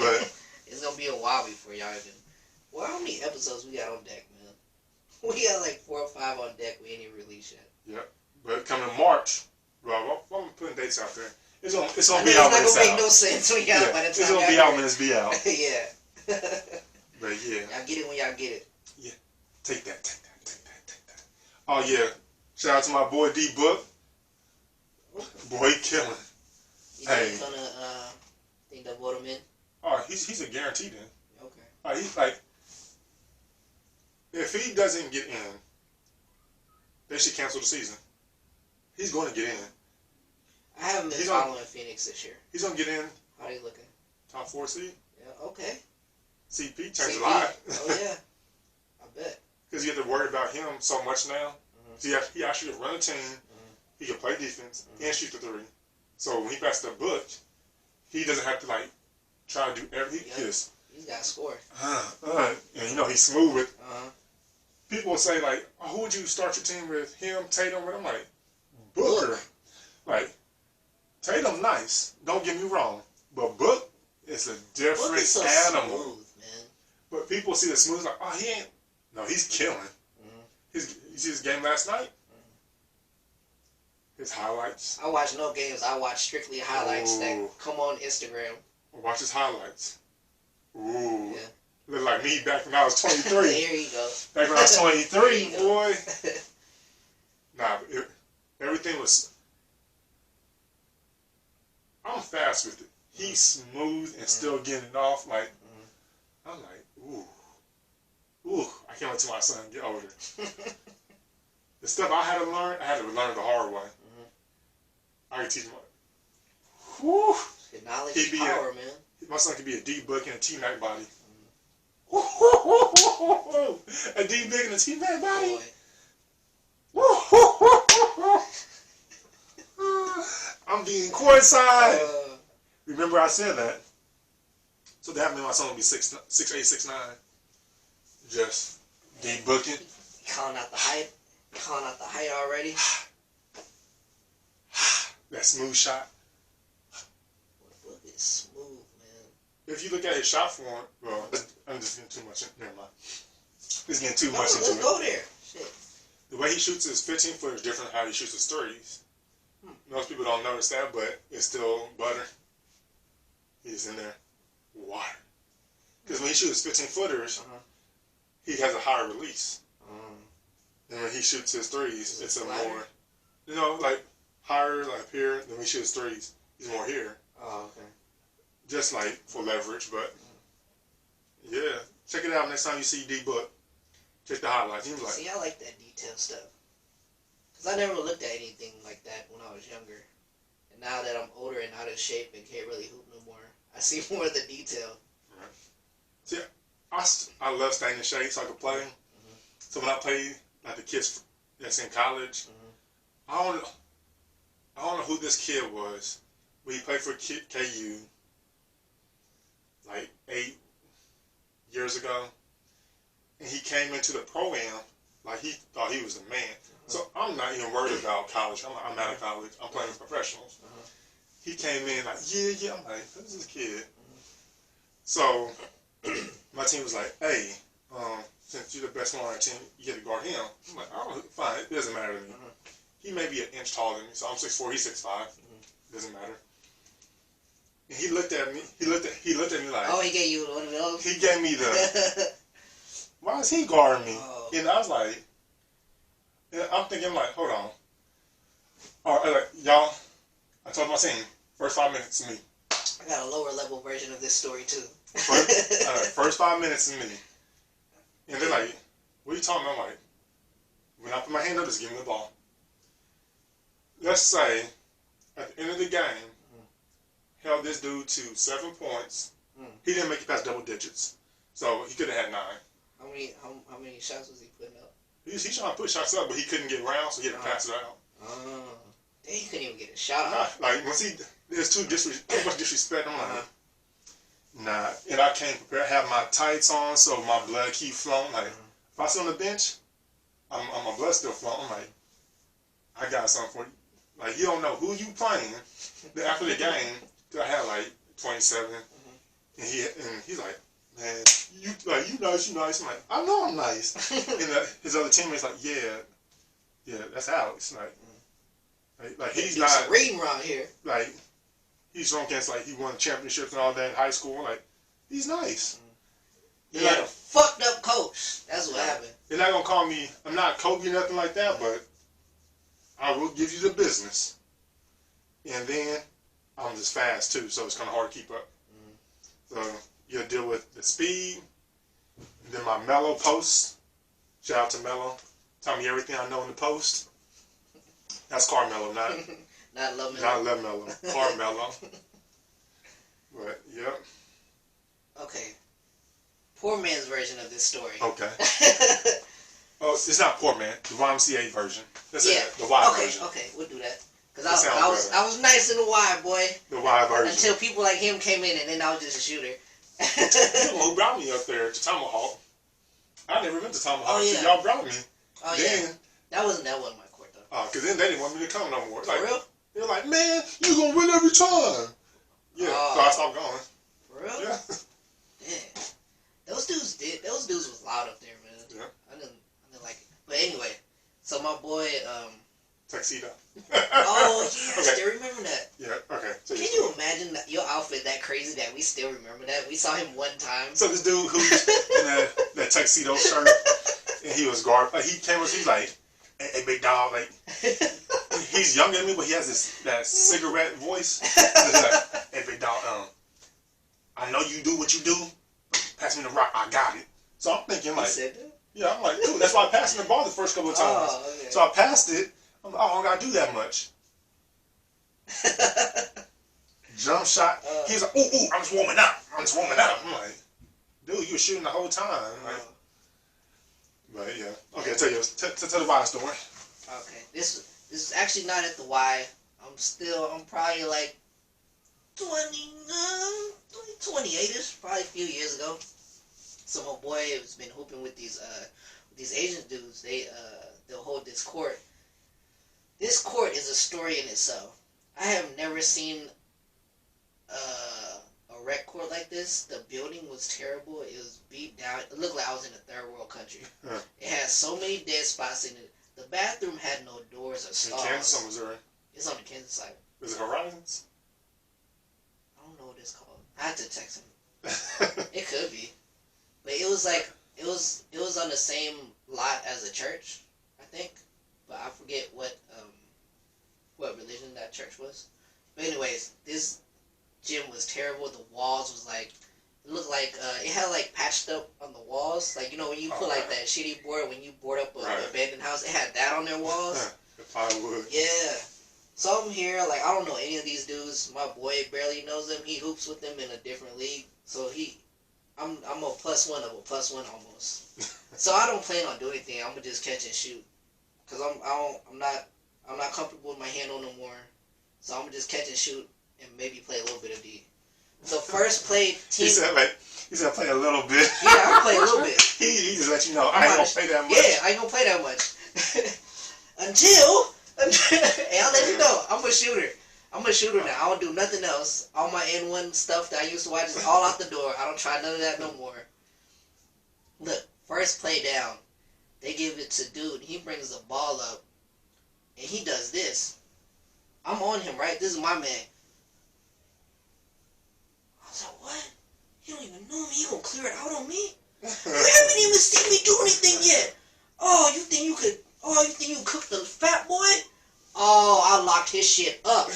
Speaker 1: But
Speaker 2: it's gonna be a while before y'all even. Well, how many episodes we got on deck, man? We got like 4 or 5 on deck. We ain't even released yet.
Speaker 1: Yep. But coming March, well, I'm putting dates out there. It's gonna be out when
Speaker 2: it's
Speaker 1: it's out.
Speaker 2: not gonna make no sense when y'all by the time
Speaker 1: it's gonna be out when it's be out.
Speaker 2: Yeah.
Speaker 1: But yeah.
Speaker 2: Y'all get it when y'all get it.
Speaker 1: Yeah. Take that. Oh yeah. Shout out to my boy D Book. Boy, he killing.
Speaker 2: You gonna think they'll vote him in?
Speaker 1: Oh, he's a guarantee then.
Speaker 2: Okay.
Speaker 1: He's like, if he doesn't get in, they should cancel the season. He's going to get in.
Speaker 2: I haven't been following Phoenix this year.
Speaker 1: He's going to get in.
Speaker 2: How are you looking?
Speaker 1: Top 4 seed.
Speaker 2: Yeah, okay.
Speaker 1: CP changed a lot.
Speaker 2: Oh, yeah. I bet.
Speaker 1: Because you have to worry about him so much now. He actually run a team. He can play defense and shoot the 3. So when he passes the book, he doesn't have to like try to do everything.
Speaker 2: He's got to score.
Speaker 1: And you know he's smooth with. People will say like, oh, who would you start your team with? Him, Tatum? But I'm like, Booker. Like, Tatum nice. Don't get me wrong, but Book is a different
Speaker 2: so
Speaker 1: animal.
Speaker 2: Smooth, man.
Speaker 1: But people see the smooth like, oh, he ain't. No, he's killing. You see his game last night? His highlights.
Speaker 2: I watch no games. I watch strictly highlights that come on Instagram.
Speaker 1: Watch his highlights. Ooh.
Speaker 2: Yeah.
Speaker 1: Look like me back when I was 23.
Speaker 2: There you go.
Speaker 1: Back when I was 23, boy. Nah, everything was. I'm fast with it. He's smooth and still getting it off. Like, I'm like, ooh. I can't wait till my son get older. The stuff I had to learn the hard way. I can teach him. Whew.
Speaker 2: Knowledge is power, man.
Speaker 1: My son could be a D Book and a T Mac body. A D Big and a T Mac body. I'm being courtside. Remember I said that. So that means my son will be 6'8", 6'9". Just D Booking.
Speaker 2: Calling out the height. Calling out the height already.
Speaker 1: That smooth shot.
Speaker 2: Book is smooth, man.
Speaker 1: If you look at his shot form, well, I'm just getting too much. Never mind. It's getting too much into
Speaker 2: let's
Speaker 1: it.
Speaker 2: go there. Shit.
Speaker 1: The way he shoots his 15-foot is different than how he shoots his threes. Most people don't notice that, but it's still butter. He's in there. Water. Because when he shoots 15-footers, he has a higher release. And when he shoots his threes, it's a more, like higher, like here. Then when he shoots threes, he's more here.
Speaker 2: Oh, okay.
Speaker 1: Just like for leverage, but yeah. Check it out next time you see D Book. Check the highlights. He was like,
Speaker 2: see, I like that detail stuff. Because I never looked at anything like that when I was younger. And now that I'm older and out of shape and can't really hoop no more, I see more of the detail.
Speaker 1: Right. See, I love staying in shape so I can play. So when I play like the kids that's in college, I don't know who this kid was. But he played for KU like 8 years ago, and he came into the pro-am like he thought he was the man. So I'm not even worried about college. I'm out of college. I'm playing with professionals. He came in like, yeah. I'm like, who's this kid? So my team was like, hey, since you're the best one on our team, you get to guard him. I'm like, oh, fine. It doesn't matter to me. He may be an inch taller than me, so I'm 6'4", he's 6'5". Doesn't matter. And he looked at me. He looked at me like.
Speaker 2: Oh, he gave you one of those.
Speaker 1: He gave me the. Why is he guarding me?
Speaker 2: Oh.
Speaker 1: And I was like, I'm thinking like, hold on. All right, like, y'all. I told my team, first 5 minutes to me.
Speaker 2: I got a lower level version of this story too.
Speaker 1: First 5 minutes to me. And they're like, what are you talking about? I'm like, when I put my hand up, just give me the ball. Let's say, at the end of the game, held this dude to 7 points. He didn't make it past double digits. So he could have had 9.
Speaker 2: How many shots was he putting up?
Speaker 1: He's trying to put shots up, but he couldn't get around, so he had to pass it out.
Speaker 2: Dang, he couldn't even get a shot
Speaker 1: Nah,
Speaker 2: off.
Speaker 1: like, once there's too much disrespect, I'm like, nah. And I came prepared, have my tights on, so my blood keep flowing. Like, if I sit on the bench, my blood still flowing. I'm like, I got something for you. Like, you don't know who you playing. Then after the game, I had like 27, and he's like, man, you nice. I'm like, I know I'm nice. And his other teammates like, yeah, that's Alex. Like he's not
Speaker 2: reading around here.
Speaker 1: Like he's from against like he won championships and all that in high school. Like he's nice.
Speaker 2: Yeah, like, a fucked up coach. That's what happened.
Speaker 1: They're not gonna call me. I'm not Kobe or nothing like that, but I will give you the business. And then I'm just fast too, so it's kind of hard to keep up. So you'll deal with the speed, and then my mellow post. Shout out to Mello. Tell me everything I know in the post. That's Carmelo, not
Speaker 2: Love Mello.
Speaker 1: Not Love Mello. Carmelo. But yep.
Speaker 2: Okay. Poor man's version of this story.
Speaker 1: Okay. Oh, it's not poor man. The YMCA version. That's the Y version.
Speaker 2: Okay, we'll do that. Cause I was nice in the Y, boy.
Speaker 1: The Y version.
Speaker 2: Until people like him came in, and then I was just a shooter.
Speaker 1: You who brought me up there to Tomahawk. I never went to Tomahawk.
Speaker 2: Oh, yeah.
Speaker 1: So y'all brought me.
Speaker 2: Oh
Speaker 1: then,
Speaker 2: yeah. That wasn't my court though.
Speaker 1: Oh, cause then they didn't want me to come no more.
Speaker 2: For
Speaker 1: like,
Speaker 2: real?
Speaker 1: They're like, man, you gonna win every time. Yeah. So I stopped going.
Speaker 2: For real?
Speaker 1: Yeah.
Speaker 2: Damn. Those dudes was loud up there, man.
Speaker 1: Yeah.
Speaker 2: I didn't like it. But anyway, so my boy,
Speaker 1: Tuxedo.
Speaker 2: Oh yeah, I
Speaker 1: Okay.
Speaker 2: still remember that.
Speaker 1: Yeah. Okay. So
Speaker 2: Can you imagine your outfit that crazy that we still remember that? We saw him one time.
Speaker 1: So this dude who's in that tuxedo shirt, and he was he came with, he's like, hey, big dog, like, he's younger than me, but he has that cigarette voice. He's like, hey, big dog, I know you do what you do. Pass me the rock, I got it. So I'm thinking like,
Speaker 2: He said that?
Speaker 1: yeah, I'm like, dude, that's why I passed him the ball the first couple of times.
Speaker 2: Oh, okay.
Speaker 1: So I passed it. I'm like, oh, I don't gotta do that much. Jump shot. He's like, ooh, I'm just warming up. I'm like, dude, you were shooting the whole time. Like, but yeah. Okay, tell the Y story.
Speaker 2: Okay, this is actually not at the Y. I'm probably like 28ish, probably a few years ago. So my boy has been hooping with these Asian dudes. They'll hold this court. This court is a story in itself. I have never seen a rec court like this. The building was terrible. It was beat down. It looked like I was in a third world country.
Speaker 1: Huh.
Speaker 2: It had so many dead spots in it. The bathroom had no doors or stalls.
Speaker 1: In Kansas or Missouri?
Speaker 2: It's on the Kansas side.
Speaker 1: Is it Horizons?
Speaker 2: I don't know what it's called. I have to text him. It could be, but it was like it was on the same lot as a church, I think, but I forget what religion that church was. But anyways, this gym was terrible. The walls was like, it looked like it had like patched up on the walls, like, you know, when you put like that shitty board when you board up an abandoned house, it had that on their walls.
Speaker 1: The plywood.
Speaker 2: Yeah. So I'm here, like, I don't know any of these dudes. My boy barely knows them. He hoops with them in a different league. So I'm a +1 of a +1 almost. So I don't plan on doing anything. I'm gonna just catch and shoot, cause I'm not comfortable with my handle no more. So I'm gonna just catch and shoot and maybe play a little bit of D. So first play team.
Speaker 1: He said play a little bit.
Speaker 2: Yeah, I play a little bit.
Speaker 1: he just let you know I ain't gonna play that much.
Speaker 2: Yeah, I ain't gonna play that much. until hey, I'll let you know. I'm a shooter. I'm a shooter now. I don't do nothing else. All my N1 stuff that I used to watch is all out the door. I don't try none of that no more. Look, first play down. They give it to dude. He brings the ball up. And he does this. I'm on him, right? This is my man. I was like, what? You don't even know me. You gonna clear it out on me? You haven't even seen me do anything yet. Oh, you think you cooked the fat boy? Oh, I locked his shit up.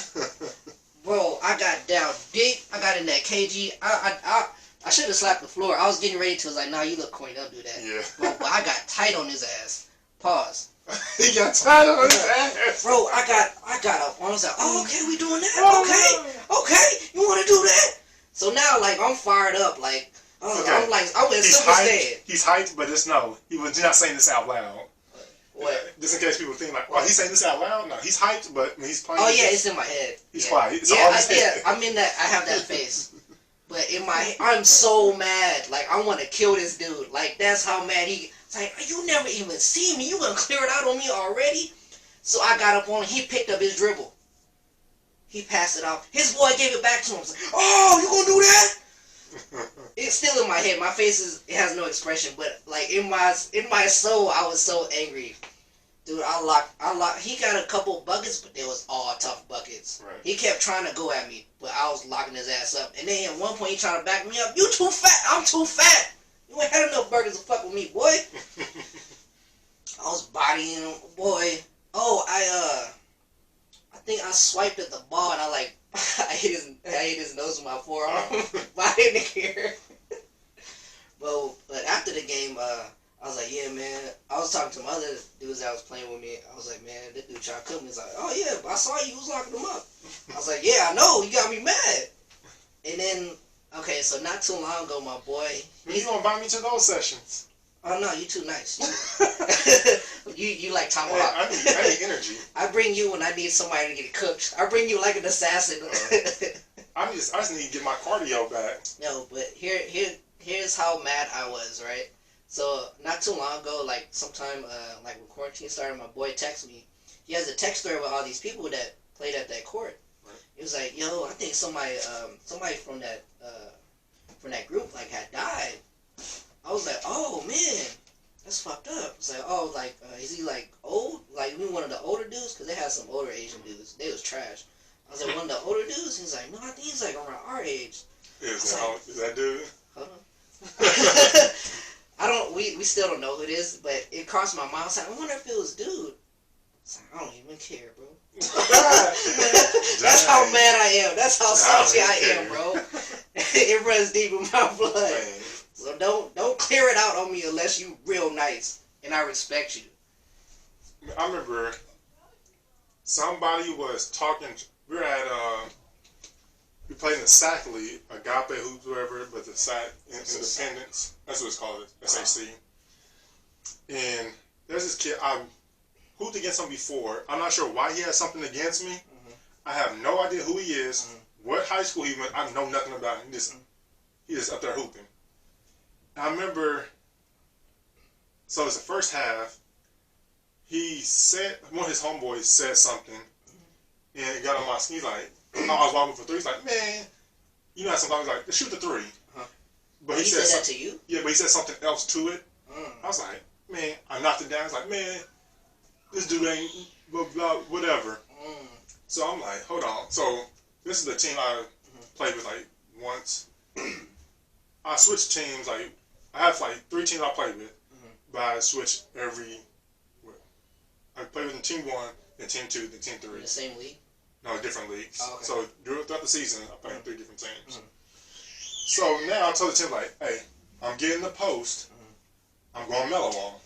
Speaker 2: Bro, I got down deep. I got in that KG. I should have slapped the floor. I was getting ready to. I was like, nah, you look corny. Don't do that.
Speaker 1: Yeah.
Speaker 2: Bro, but I got tight on his ass. Pause.
Speaker 1: He got tight on his ass.
Speaker 2: Bro, I got up. I was like, oh, okay, we doing that? Okay, you want to do that? So now, like, I'm fired up. Like, I'm like, I went super saiyan.
Speaker 1: He's hyped, but just know, he was not saying this out loud.
Speaker 2: What?
Speaker 1: Just in case people think like, well, he's saying this out loud. No, he's hyped, but when he's playing.
Speaker 2: Oh yeah, it's in my head.
Speaker 1: He's quiet.
Speaker 2: I'm in that. I have that face. But in my, I'm so mad. Like I want to kill this dude. Like that's how mad he. It's like you never even see me. You gonna clear it out on me already? So I got up on him. He picked up his dribble. He passed it off. His boy gave it back to him. It's like, oh, you gonna do that? It's still in my head. My face it has no expression, but like in my soul, I was so angry, dude. I locked. He got a couple buckets, but they was all tough buckets.
Speaker 1: Right.
Speaker 2: He kept trying to go at me, but I was locking his ass up. And then at one point, he trying to back me up. You too fat. I'm too fat. You ain't had enough burgers to fuck with me, boy. I was bodying him, boy. Oh, I think I swiped at the ball and I hit his nose with my forearm, but I didn't care. But after the game, I was like, yeah, man. I was talking to my other dudes that was playing with me. I was like, man, this dude tried to cook me. He's like, oh yeah, I saw you was locking him up. I was like, yeah, I know. You got me mad. And then, okay, so not too long ago, my boy.
Speaker 1: You gonna invite me to those sessions?
Speaker 2: Oh no, you too nice. you like tomahawk.
Speaker 1: Hey, I need energy.
Speaker 2: I bring you when I need somebody to get cooked. I bring you like an assassin.
Speaker 1: I just need to get my cardio back.
Speaker 2: No, but here's how mad I was, right? So not too long ago, like sometime like when quarantine started, my boy texted me. He has a text thread with all these people that played at that court. Right. He was like, yo, I think somebody from that group like had died. I was like, oh man, that's fucked up. It's like, oh, like, is he like old? Like, one of the older dudes? Because they had some older Asian dudes. They was trash. I was like, one of the older dudes? He's like, no, I think he's like around our age.
Speaker 1: Is that dude?
Speaker 2: Hold on. We still don't know who it is, but it crossed my mind. I was like, I wonder if it was dude. It's like, I don't even care, bro. That's how mad I am. That's how salty I am, bro. It runs deep in my blood. Man. So don't clear it out on me unless you real nice and I respect you.
Speaker 1: I remember somebody was talking. We were at we played in the SAC League, Agape Hoops, whatever, but the SAC Independence. That's what it's called, SAC. And there's this kid I hooped against him before. I'm not sure why he has something against me. Mm-hmm. I have no idea who he is, what high school he went. I know nothing about him. He just up there hooping. I remember, so it was the first half, he said, one of his homeboys said something, and it got on my skin. He's like, I was walking for three. He's like, man, you know how sometimes like, shoot the three. But
Speaker 2: he said that to you?
Speaker 1: Yeah, but he said something else to it. I was like, man, I knocked it down. I was like, man, this dude ain't blah, blah, whatever. So I'm like, hold on. So this is the team I played with like once. I switched teams like, I have like 3 teams I play with, but I switch every. I play with team 1, then team 2, then team 3.
Speaker 2: In the same league?
Speaker 1: No, different leagues.
Speaker 2: Oh, okay.
Speaker 1: So throughout the season, I play in 3 different teams. So now I told the team like, hey, I'm getting the post. I'm going mellow on him.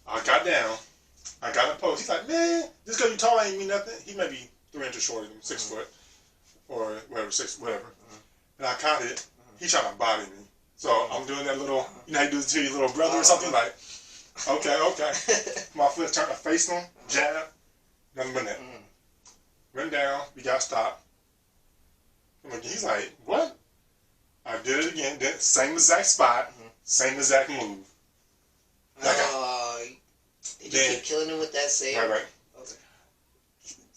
Speaker 1: I got down. I got in the post. He's like, man, this because you tall ain't mean nothing. He may be 3 inches shorter than 6 foot, or whatever, 6 whatever. And I caught it. He tried to body me. So I'm doing that little, you know, how you do it to your little brother or something, like, okay. My foot turned, I faced him, jab, nothing but that. Went down, we got stopped. He's like, what? I did it again, same exact spot, same exact move.
Speaker 2: Did you keep killing him with that same?
Speaker 1: Right.
Speaker 2: Okay.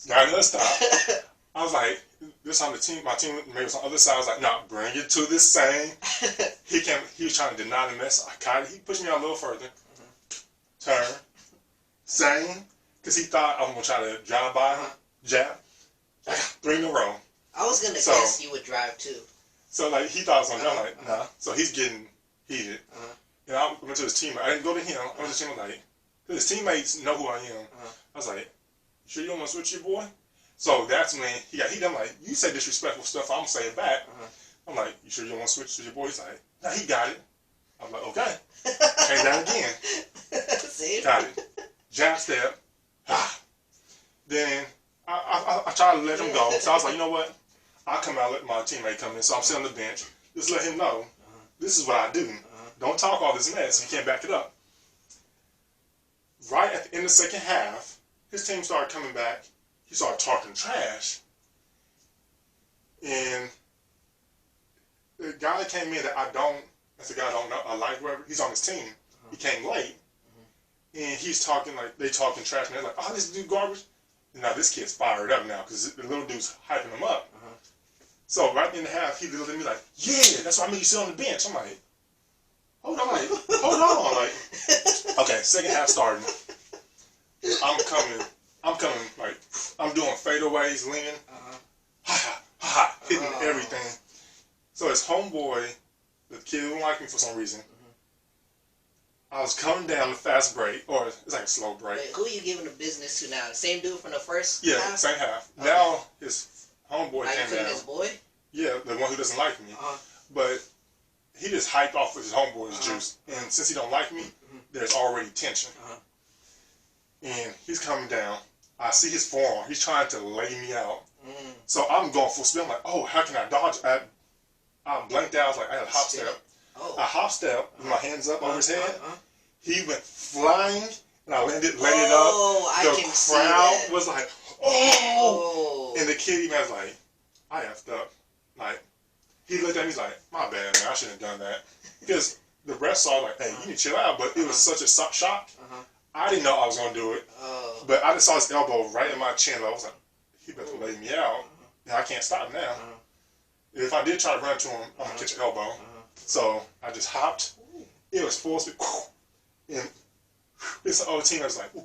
Speaker 1: Got another stop. I was like, this time my team maybe was on the other side. I was like, no, bring it to this same. He was trying to deny the mess. I caught it. He pushed me out a little further. Turn. Same. Because he thought I was going to try to drive by him. Jab. 3 in a row.
Speaker 2: I was going to guess you would drive too.
Speaker 1: So, like, he thought I was going to drive. I'm like, nah. So he's getting heated. And I went to his teammate. I didn't go to him. I went to him like, his teammates know who I am. I was like, you sure you don't want to switch your boy? So that's when he got heated. I'm like, you say disrespectful stuff, I'm going to say it back. I'm like, you sure you don't want to switch to your boy? He's like, nah, he got it. I'm like, okay. Came down again. Got it. Jab step. Then I tried to let him go. So I was like, you know what? I'll come out and let my teammate come in. So I'm sitting on the bench. Just let him know, this is what I do. Don't talk all this mess. You can't back it up. Right at the end of the second half, his team started coming back. He started talking trash. And the guy that came in that's the guy I don't know, I like whoever, he's on his team. He came late. And he's talking like, they talking trash. And they're like, oh, this dude garbage. And now this kid's fired up now because the little dude's hyping him up. So right in the half, he looked at me like, yeah, that's why I made you sit on the bench. I'm like, hold on. Like, okay, second half starting. I'm coming, like, I'm doing fadeaways, leaning, hitting everything. So his homeboy, the kid who didn't like me for some reason, I was coming down the fast break, or it's like a slow break.
Speaker 2: Wait, who are you giving the business to now? The same dude from the first half?
Speaker 1: Same half. Okay. Now his homeboy came down.
Speaker 2: His boy?
Speaker 1: Yeah, the one who doesn't like me. But he just hyped off with his homeboy's juice. And since he don't like me, there's already tension. And he's coming down. I see his forearm. He's trying to lay me out. So I'm going full speed. I'm like, oh, how can I dodge? I blanked out. I was like, I had a hop step. I hop step with my hands up over his head. He went flying, and I landed it up. The crowd was like, oh! And the kid even was like, I effed up. Like, he looked at me, he's like, my bad, man, I shouldn't have done that. Because the rest saw like, hey, you need to chill out. But it was such a shock. I didn't know I was going to do it. But I just saw his elbow right in my chin. I was like, he better lay me out. Now I can't stop now. If I did try to run to him, I'm going to catch an elbow. So I just hopped. It was full speed. And this old team was like, ooh.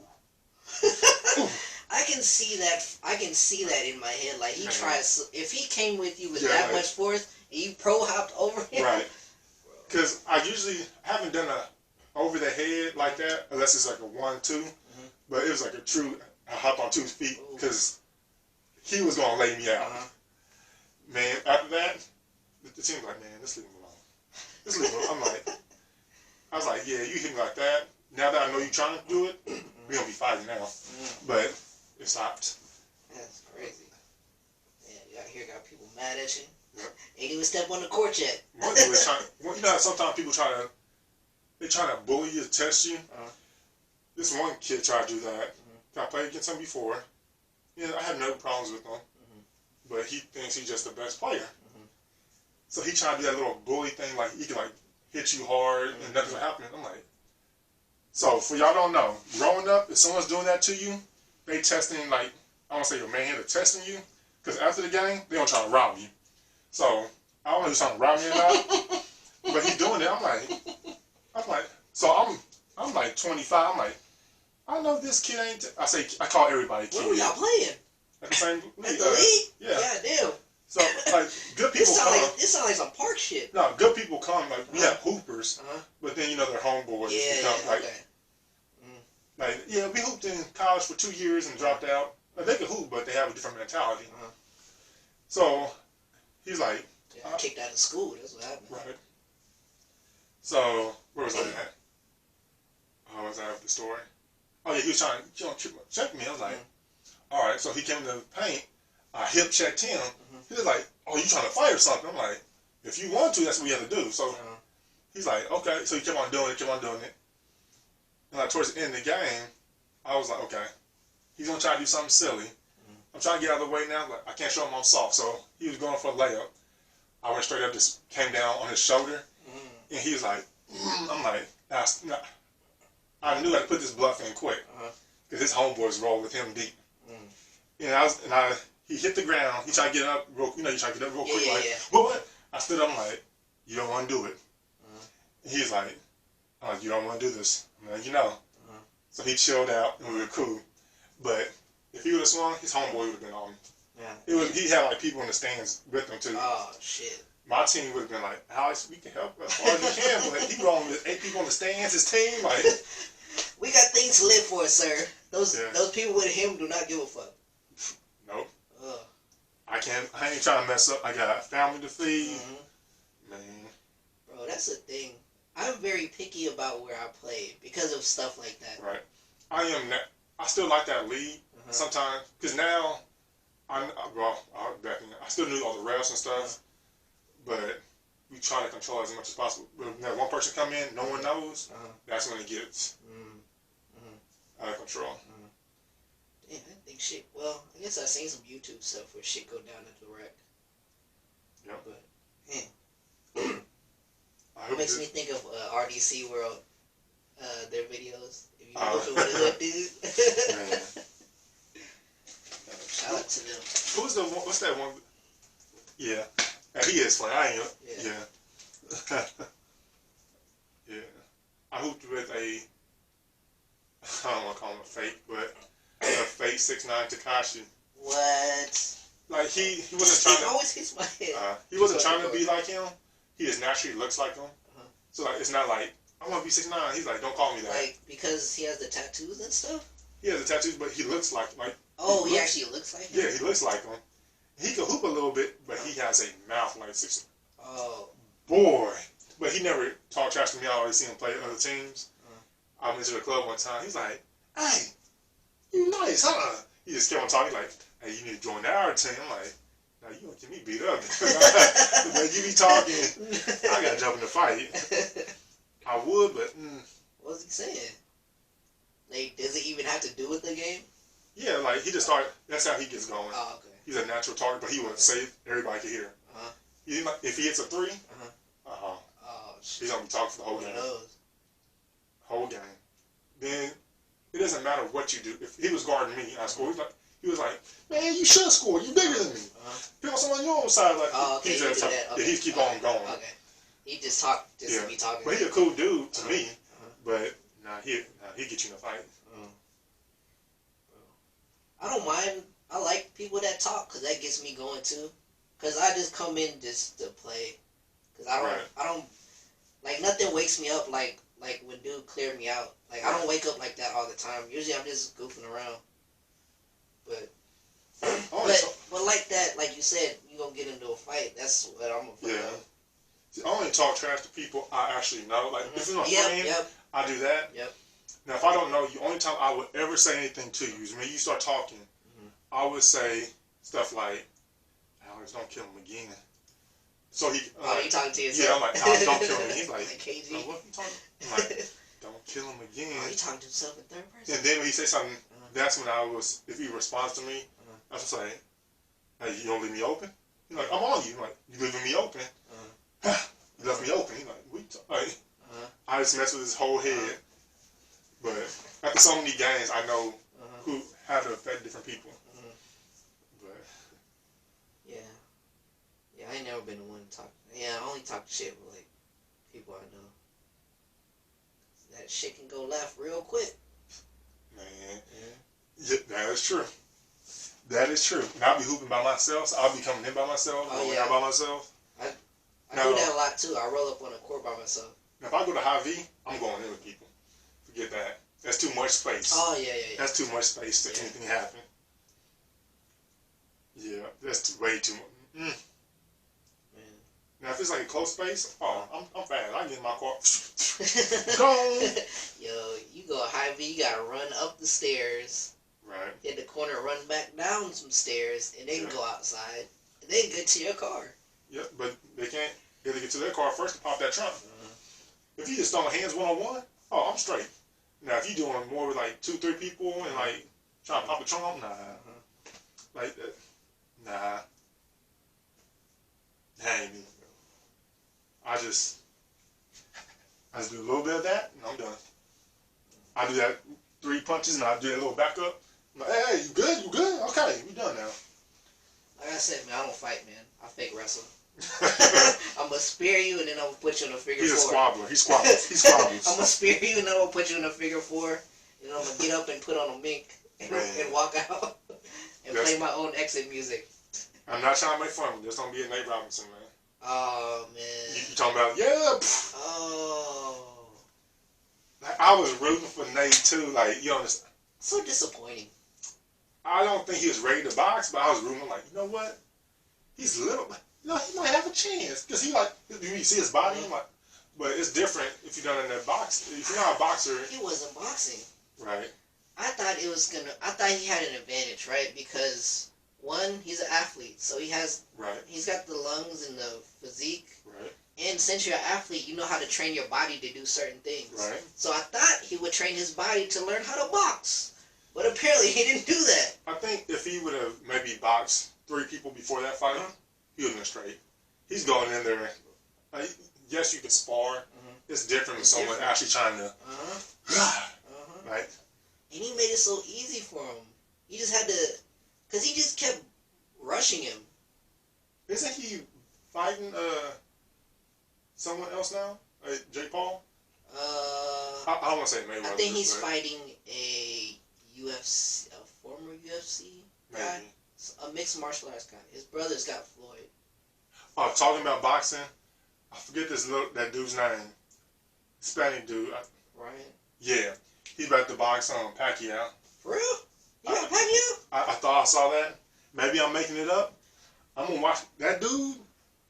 Speaker 2: I can see that in my head. Like, he tries, if he came with you with that much force, and you hopped over him. Right.
Speaker 1: Because I haven't done a over the head like that, unless it's like a 1-2. But it was like I hopped on 2 feet, because he was going to lay me out. Man, after that, the team was like, man, let's leave him alone. Let's leave him alone. I was like, yeah, you hit me like that. Now that I know you're trying to do it, we're going to be fighting now. But it stopped.
Speaker 2: That's crazy. Yeah, you out here got people mad at you. Ain't even step on the court yet.
Speaker 1: You know, sometimes people try to bully you, test you. This one kid tried to do that. I played against him before. Yeah, I had no problems with him. But he thinks he's just the best player. So he tried to do that little bully thing, like he can like hit you hard and nothing's gonna happen. I'm like, so for y'all don't know, growing up, if someone's doing that to you, they testing, like, I don't want to say your man here, they're testing you, because after the game, they don't try to rob you. So I don't know if he's trying to rob me or not, but he's doing it. I'm like, so I'm like 25. I'm like, I know this kid ain't. I call everybody kid.
Speaker 2: Where were y'all playing?
Speaker 1: At the same league.
Speaker 2: At the league?
Speaker 1: Yeah.
Speaker 2: Yeah, damn.
Speaker 1: So, like, good people come.
Speaker 2: This sounds like some park shit.
Speaker 1: No, good people come. Like, we have hoopers, but then, you know, they're homeboys. Like, yeah, we hooped in college for 2 years and dropped out. Like, they can hoop, but they have a different mentality. So, he's like...
Speaker 2: kicked out of school, that's what happened.
Speaker 1: Right. So, where was I at? Oh, was I at the story? Oh, yeah, he was trying to check me. I was like, all right. So, he came to the paint. I hip checked him. He was like, oh, you trying to fight or something? I'm like, if you want to, that's what you have to do. So He's like, okay. So he kept on doing it, And like towards the end of the game, I was like, okay, he's gonna try to do something silly. I'm trying to get out of the way now. Like I can't show him I'm soft. So he was going for a layup. I went straight up, just came down on his shoulder, and he was like, I'm like, I knew I had to put this bluff in quick because his homeboys rolled with him deep. And he hit the ground. He tried to get up real, you try to get up real quick, what? I stood up, I'm like, you don't want to do it. And he's like, oh, you don't want to do this. I'm like, So he chilled out, and we were cool. But if he would have swung, his homeboy would have been on me. Yeah. He had like people in the stands with him too.
Speaker 2: Oh shit.
Speaker 1: My team would have been like, Alex, we can help as far as we can, but he rolling with 8 people in the stands. His team, like,
Speaker 2: we got things to live for, sir. Those people with him do not give a fuck.
Speaker 1: Nope. I ain't trying to mess up. I got a family to feed. Man.
Speaker 2: Bro, that's the thing. I'm very picky about where I play because of stuff like that.
Speaker 1: Right. I still like that lead sometimes because now I still knew all the refs and stuff, but we try to control as much as possible. But when that one person come in, no one knows. That's when it gets out of control.
Speaker 2: Damn, I think shit. Well, I guess I've seen some YouTube stuff where shit go down at the wreck.
Speaker 1: Yep.
Speaker 2: But man. It makes me think of RDC World, their videos. If you know what dude. Shout out to them.
Speaker 1: Who's the one? What's that one? Yeah, he is funny. I ain't. Yeah. Yeah. I hooped with I don't want to call him a fake, but a fake 6'9" Tekashi.
Speaker 2: What?
Speaker 1: Like he wasn't trying to.
Speaker 2: It always hits my head.
Speaker 1: He wasn't trying to be like him. He just naturally looks like him. So like, it's not like, I want to be 6'9". He's like, don't call me that.
Speaker 2: Like, because he has the tattoos and stuff?
Speaker 1: He has the tattoos, but he looks like
Speaker 2: he actually looks like him?
Speaker 1: Yeah, he looks like him. He can hoop a little bit, but he has a mouth like 6'9".
Speaker 2: Oh.
Speaker 1: Boy. But he never talked trash to me. I always seen him play other teams. I went to the club one time. He's like, hey, you nice, huh? He just kept on talking like, hey, you need to join our team. I'm like, now you gonna get me beat up. When you be talking, I gotta jump in the fight. I would, but
Speaker 2: what's he saying? Like, does it even have to do with the game?
Speaker 1: Yeah, like he just started. That's how he gets going.
Speaker 2: Oh, okay.
Speaker 1: He's a natural target, but he wouldn't say everybody could hear. If he hits a 3,
Speaker 2: oh,
Speaker 1: he's gonna be talking for the whole game. Whole game. Then it doesn't matter what you do. If he was guarding me, I scored. He was like, man, you should score. You bigger than me. Pick on someone on your own side. Like,
Speaker 2: okay,
Speaker 1: he keep on going.
Speaker 2: Okay. He just talk, to be talking.
Speaker 1: But he a cool dude to me. But he get you in a fight.
Speaker 2: I don't mind. I like people that talk because that gets me going too. Because I just come in just to play. Because I don't like nothing wakes me up like when dude cleared me out. Like I don't wake up like that all the time. Usually I'm just goofing around. But like that, like you said, you gonna get into a fight. That's what I'm afraid of.
Speaker 1: See, I only talk trash to people I actually know. Like if it's my friend, I do that. Now if I don't know you, only time I would ever say anything to you is when you start talking. I would say stuff like, Alex, don't kill him again. So he.
Speaker 2: You talking to yourself?
Speaker 1: Yeah, I'm like, Alex, don't kill him. He's like,
Speaker 2: KG.
Speaker 1: What you talking? I'm like, don't kill him again.
Speaker 2: Oh, he talking to himself in third person.
Speaker 1: And then when he says something, that's when if he responds to me, I was just like, hey, you don't leave me open? He's like, I'm on you. I'm like, you leaving me open? You left me open. He's like, what you talking? I just mess with his whole head. But after so many games, I know who how to affect different people. But
Speaker 2: yeah, I ain't never been the one to talk. Yeah, I only talk shit with like people I know. That shit can go left real quick.
Speaker 1: Man, yeah, that is true. That is true. And I'll be hooping by myself. So I'll be coming in by myself, going out by myself.
Speaker 2: I do that a lot too. I roll up on a court by myself.
Speaker 1: Now, if I go to High V, I'm going in with people. Forget that. That's too much space.
Speaker 2: Oh, yeah.
Speaker 1: That's too much space to anything happen. Yeah, that's way too much. Man. Now, if it's like a close space, I'm fast. I get in my car. Go!
Speaker 2: Yo, you go High V, you gotta run up the stairs.
Speaker 1: Right.
Speaker 2: Hit the corner, run back down some stairs, and then go outside. And then get to your car.
Speaker 1: Yep, but they can't. They have to get to their car first to pop that trunk. If you just throwing hands one-on-one, oh, I'm straight. Now, if you doing more with like 2-3 people and like trying to pop a trunk, nah. Like that, nah. That ain't me. I just do a little bit of that and I'm done. I do that 3 punches and I do that little backup. I'm like, hey, you good? You good? Okay, we done now.
Speaker 2: Like I said, man, I don't fight, man. I fake wrestle. I'm gonna spear you and then I'm gonna put you in a figure 4.
Speaker 1: He's a squabbler. He squabbles.
Speaker 2: I'm gonna spear you and then I'm gonna put you in a figure 4. And I'm gonna get up and put on a mink and walk out and play my own exit music.
Speaker 1: I'm not trying to make fun of him. Just don't be a Nate Robinson, man.
Speaker 2: Oh, man.
Speaker 1: You talking about, yeah. Pff.
Speaker 2: Oh.
Speaker 1: Like, I was rooting for Nate, too. Like, you understand?
Speaker 2: So disappointing.
Speaker 1: I don't think he was ready to box, but I was rooting like, you know what? He's little, but you know, he might have a chance. Because he like, you see his body, I'm like, but it's different if you're not in that box. If you're not a boxer.
Speaker 2: He wasn't boxing.
Speaker 1: Right.
Speaker 2: I thought he had an advantage, right? Because, one, he's an athlete. So he's got the lungs and the physique.
Speaker 1: Right.
Speaker 2: And since you're an athlete, you know how to train your body to do certain things.
Speaker 1: Right.
Speaker 2: So I thought he would train his body to learn how to box. But apparently he didn't do that.
Speaker 1: I think if he would have maybe boxed 3 people before that fight, he would have been straight. He's going in there. Like, yes, you can spar. It's different with someone actually trying to. Right.
Speaker 2: And he made it so easy for him. He just had to, because he just kept rushing him.
Speaker 1: Isn't he fighting someone else now? Jake Paul? I don't want to say Mayweather.
Speaker 2: I think he's fighting a UFC, a former UFC guy, a mixed martial arts guy. His brother's got Floyd.
Speaker 1: Oh, talking about boxing, I forget that dude's name. Hispanic dude.
Speaker 2: Ryan?
Speaker 1: Yeah. He's about to box Pacquiao.
Speaker 2: For real? You got Pacquiao?
Speaker 1: I thought I saw that. Maybe I'm making it up. I'm going to watch that dude.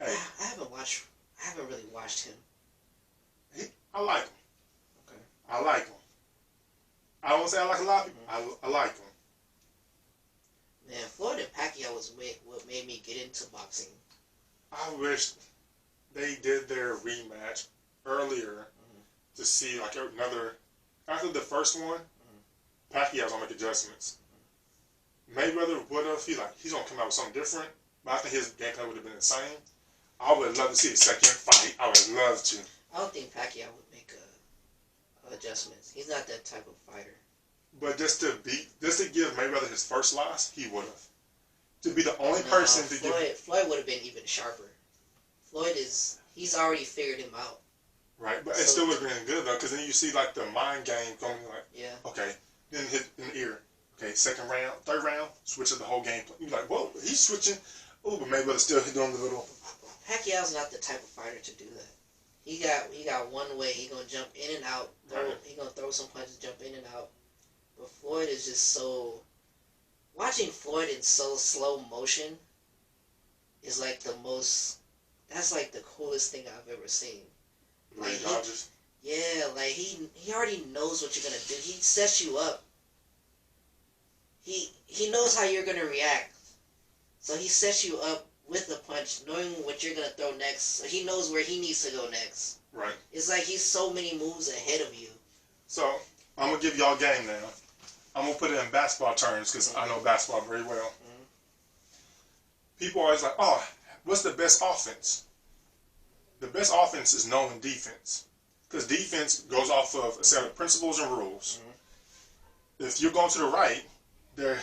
Speaker 1: Hey.
Speaker 2: I haven't really watched him.
Speaker 1: I like him.
Speaker 2: Okay.
Speaker 1: I like him. I don't say I like a lot of people. I like him.
Speaker 2: Man, Floyd and Pacquiao was what made me get into boxing.
Speaker 1: I wish they did their rematch earlier to see like another. After the first one, Pacquiao's gonna make adjustments. Mayweather would have. He's gonna come out with something different. But I think his game plan would have been the same. I would love to see the second fight. I would love to.
Speaker 2: I don't think Pacquiao would make adjustments. He's not that type of fighter.
Speaker 1: But just to give Mayweather his first loss, he would have. To be the only person to give.
Speaker 2: Floyd would have been even sharper. He's already figured him out.
Speaker 1: Right, but it still would have been good though, because then you see like the mind game going like, okay, then hit in the ear. Okay, second round, third round, switch up the whole game. You're like, whoa, he's switching. Oh, but Mayweather still doing the little.
Speaker 2: Pacquiao's not the type of fighter to do that. He got one way. He gonna jump in and out. He gonna throw some punches, jump in and out. But Floyd is just so. Watching Floyd in so slow motion is like the most. That's like the coolest thing I've ever seen. Like he already knows what you're gonna do. He sets you up. He knows how you're gonna react. So he sets you up with a punch, knowing what you're gonna throw next. So he knows where he needs to go next.
Speaker 1: Right.
Speaker 2: It's like he's so many moves ahead of you.
Speaker 1: So I'm gonna give y'all a game now. I'm gonna put it in basketball terms because I know basketball very well. People always like, oh, what's the best offense? The best offense is knowing defense. Because defense goes off of a set of principles and rules. If you're going to the right, they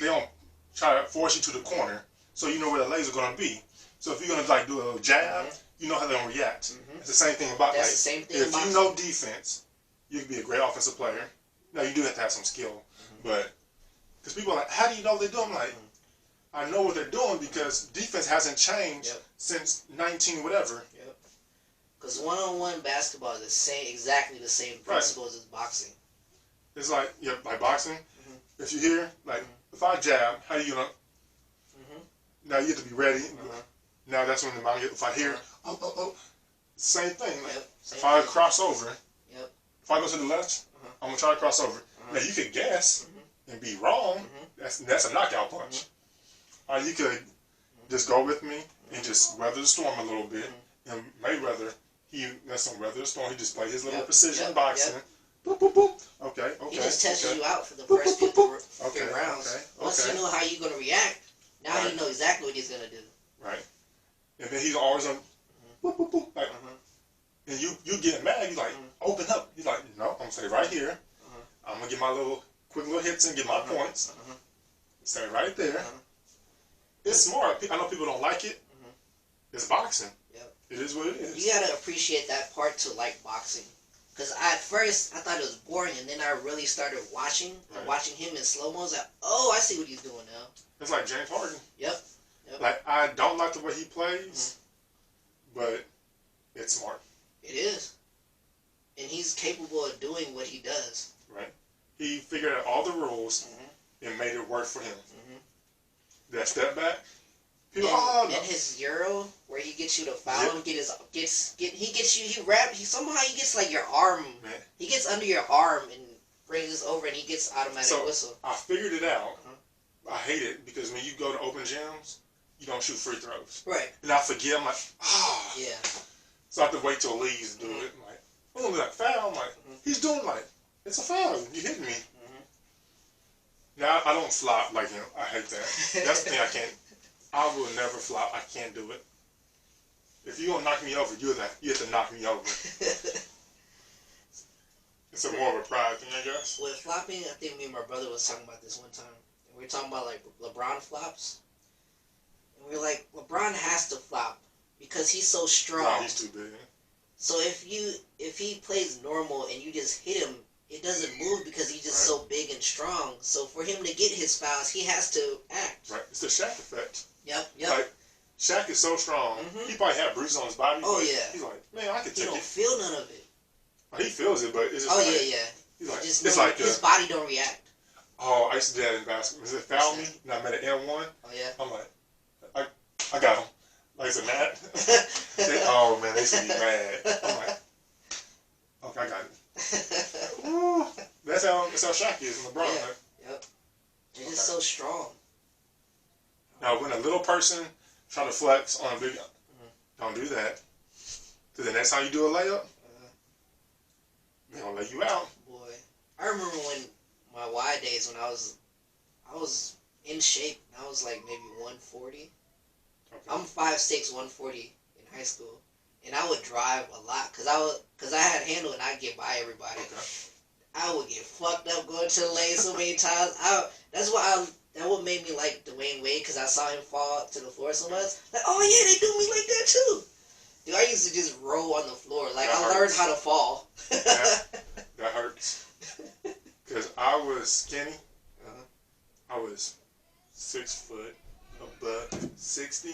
Speaker 1: don't try to force you to the corner, so you know where the lays are going to be. So if you're going to like do a little jab, you know how they're going to react. It's the same thing about if you know defense, you can be a great offensive player. Now you do have to have some skill, but because people are like, how do you know what they're doing? Like, I know what they're doing because defense hasn't changed since 19 whatever.
Speaker 2: Because one-on-one basketball is exactly the same principles as boxing.
Speaker 1: It's like like boxing. If you're here, like if I jab, how do you know? Now you have to be ready. Now that's when the mind gets. If I hear, same thing. Like, if I cross over, if I go to the left, I'm gonna try to cross over. Now you could guess and be wrong. That's a knockout punch. Or you could just go with me and just weather the storm a little bit. And Mayweather, That's some weather storm. He just played his little
Speaker 2: Yep,
Speaker 1: precision
Speaker 2: yep,
Speaker 1: boxing.
Speaker 2: yep.
Speaker 1: Boop, boop, boop. Okay.
Speaker 2: He just tested
Speaker 1: okay.
Speaker 2: you out for the
Speaker 1: Boop,
Speaker 2: first
Speaker 1: boop,
Speaker 2: few
Speaker 1: boop, boop.
Speaker 2: few
Speaker 1: Okay,
Speaker 2: rounds.
Speaker 1: okay,
Speaker 2: Once
Speaker 1: okay.
Speaker 2: he know how you're gonna react, now
Speaker 1: Right.
Speaker 2: he know exactly what he's gonna do.
Speaker 1: Right. And then he's always on. Boop, boop, boop. Like, and you getting mad. He's like, open up. He's like, no, I'm gonna stay right here. I'm gonna get my quick little hits and get my points. Stay right there. It's smart. I know people don't like it. It's boxing.
Speaker 2: Yep.
Speaker 1: It is what it is.
Speaker 2: You gotta appreciate that part to like boxing. Cause at first I thought it was boring, and then I really started watching him in slow mo. Like, oh, I see what he's doing now.
Speaker 1: It's like James Harden.
Speaker 2: Yep.
Speaker 1: Like, I don't like the way he plays, but it's smart.
Speaker 2: It is, and he's capable of doing what he does.
Speaker 1: Right. He figured out all the rules and made it work for him. That step back. People,
Speaker 2: and his Euro, where he gets you to foul him, he somehow he gets like your arm.
Speaker 1: Man.
Speaker 2: He gets under your arm and brings us over, and he gets automatic whistle.
Speaker 1: I figured it out. I hate it because when you go to open gyms, you don't shoot free throws.
Speaker 2: Right.
Speaker 1: And I forget. I'm like,
Speaker 2: yeah.
Speaker 1: So I have to wait till Lee's do it. I'm like, oh, like foul. I'm like, he's doing like, it's a foul. You hitting me. Now I don't flop like him. I hate that. That's the thing I can't. I will never flop. I can't do it. If you're gonna knock me over, you have to knock me over. It's more of a pride thing, I guess.
Speaker 2: With flopping, I think me and my brother was talking about this one time. And we were talking about like LeBron flops. And we were like, LeBron has to flop because he's so strong.
Speaker 1: Nah, he's too big.
Speaker 2: So if he plays normal and you just hit him, it doesn't move because he's just so big and strong. So for him to get his fouls, he has to act.
Speaker 1: Right. It's the Shaq effect.
Speaker 2: Yep.
Speaker 1: Like, Shaq is so strong. He probably had bruises on his body.
Speaker 2: Oh,
Speaker 1: but
Speaker 2: yeah.
Speaker 1: He's like, man, I can
Speaker 2: He
Speaker 1: take
Speaker 2: don't
Speaker 1: it.
Speaker 2: feel none of it.
Speaker 1: Well, he feels it, but it's just He's like,
Speaker 2: just
Speaker 1: it's like
Speaker 2: his body don't react.
Speaker 1: Oh, I used to do that in basketball. Is it foul me? And I made an M1.
Speaker 2: Oh, yeah.
Speaker 1: I'm like, I got him. Like, it's a mat. Oh, man, they should be mad. I'm like, okay, I got it. Ooh, that's how Shaq is and LeBron.
Speaker 2: Yeah.
Speaker 1: Like,
Speaker 2: Yep. They're just so strong.
Speaker 1: now, when a little person try to flex on a big, don't do that. Because the next time you do a layup, they're going to lay you out.
Speaker 2: Boy, I remember when my Y days when I was in shape. I was like maybe 140.
Speaker 1: Okay.
Speaker 2: I'm 5'6", 140 in high school, and I would drive a lot because I had handle and I'd get by everybody.
Speaker 1: Okay.
Speaker 2: I would get fucked up going to the lane so many times. That what made me like Dwayne Wade because I saw him fall to the floor so much. Like, oh yeah, they do me like that too. Dude, I used to just roll on the floor. Like, I learned how to fall.
Speaker 1: That hurts. Because I was skinny. I was 6 foot, above 60.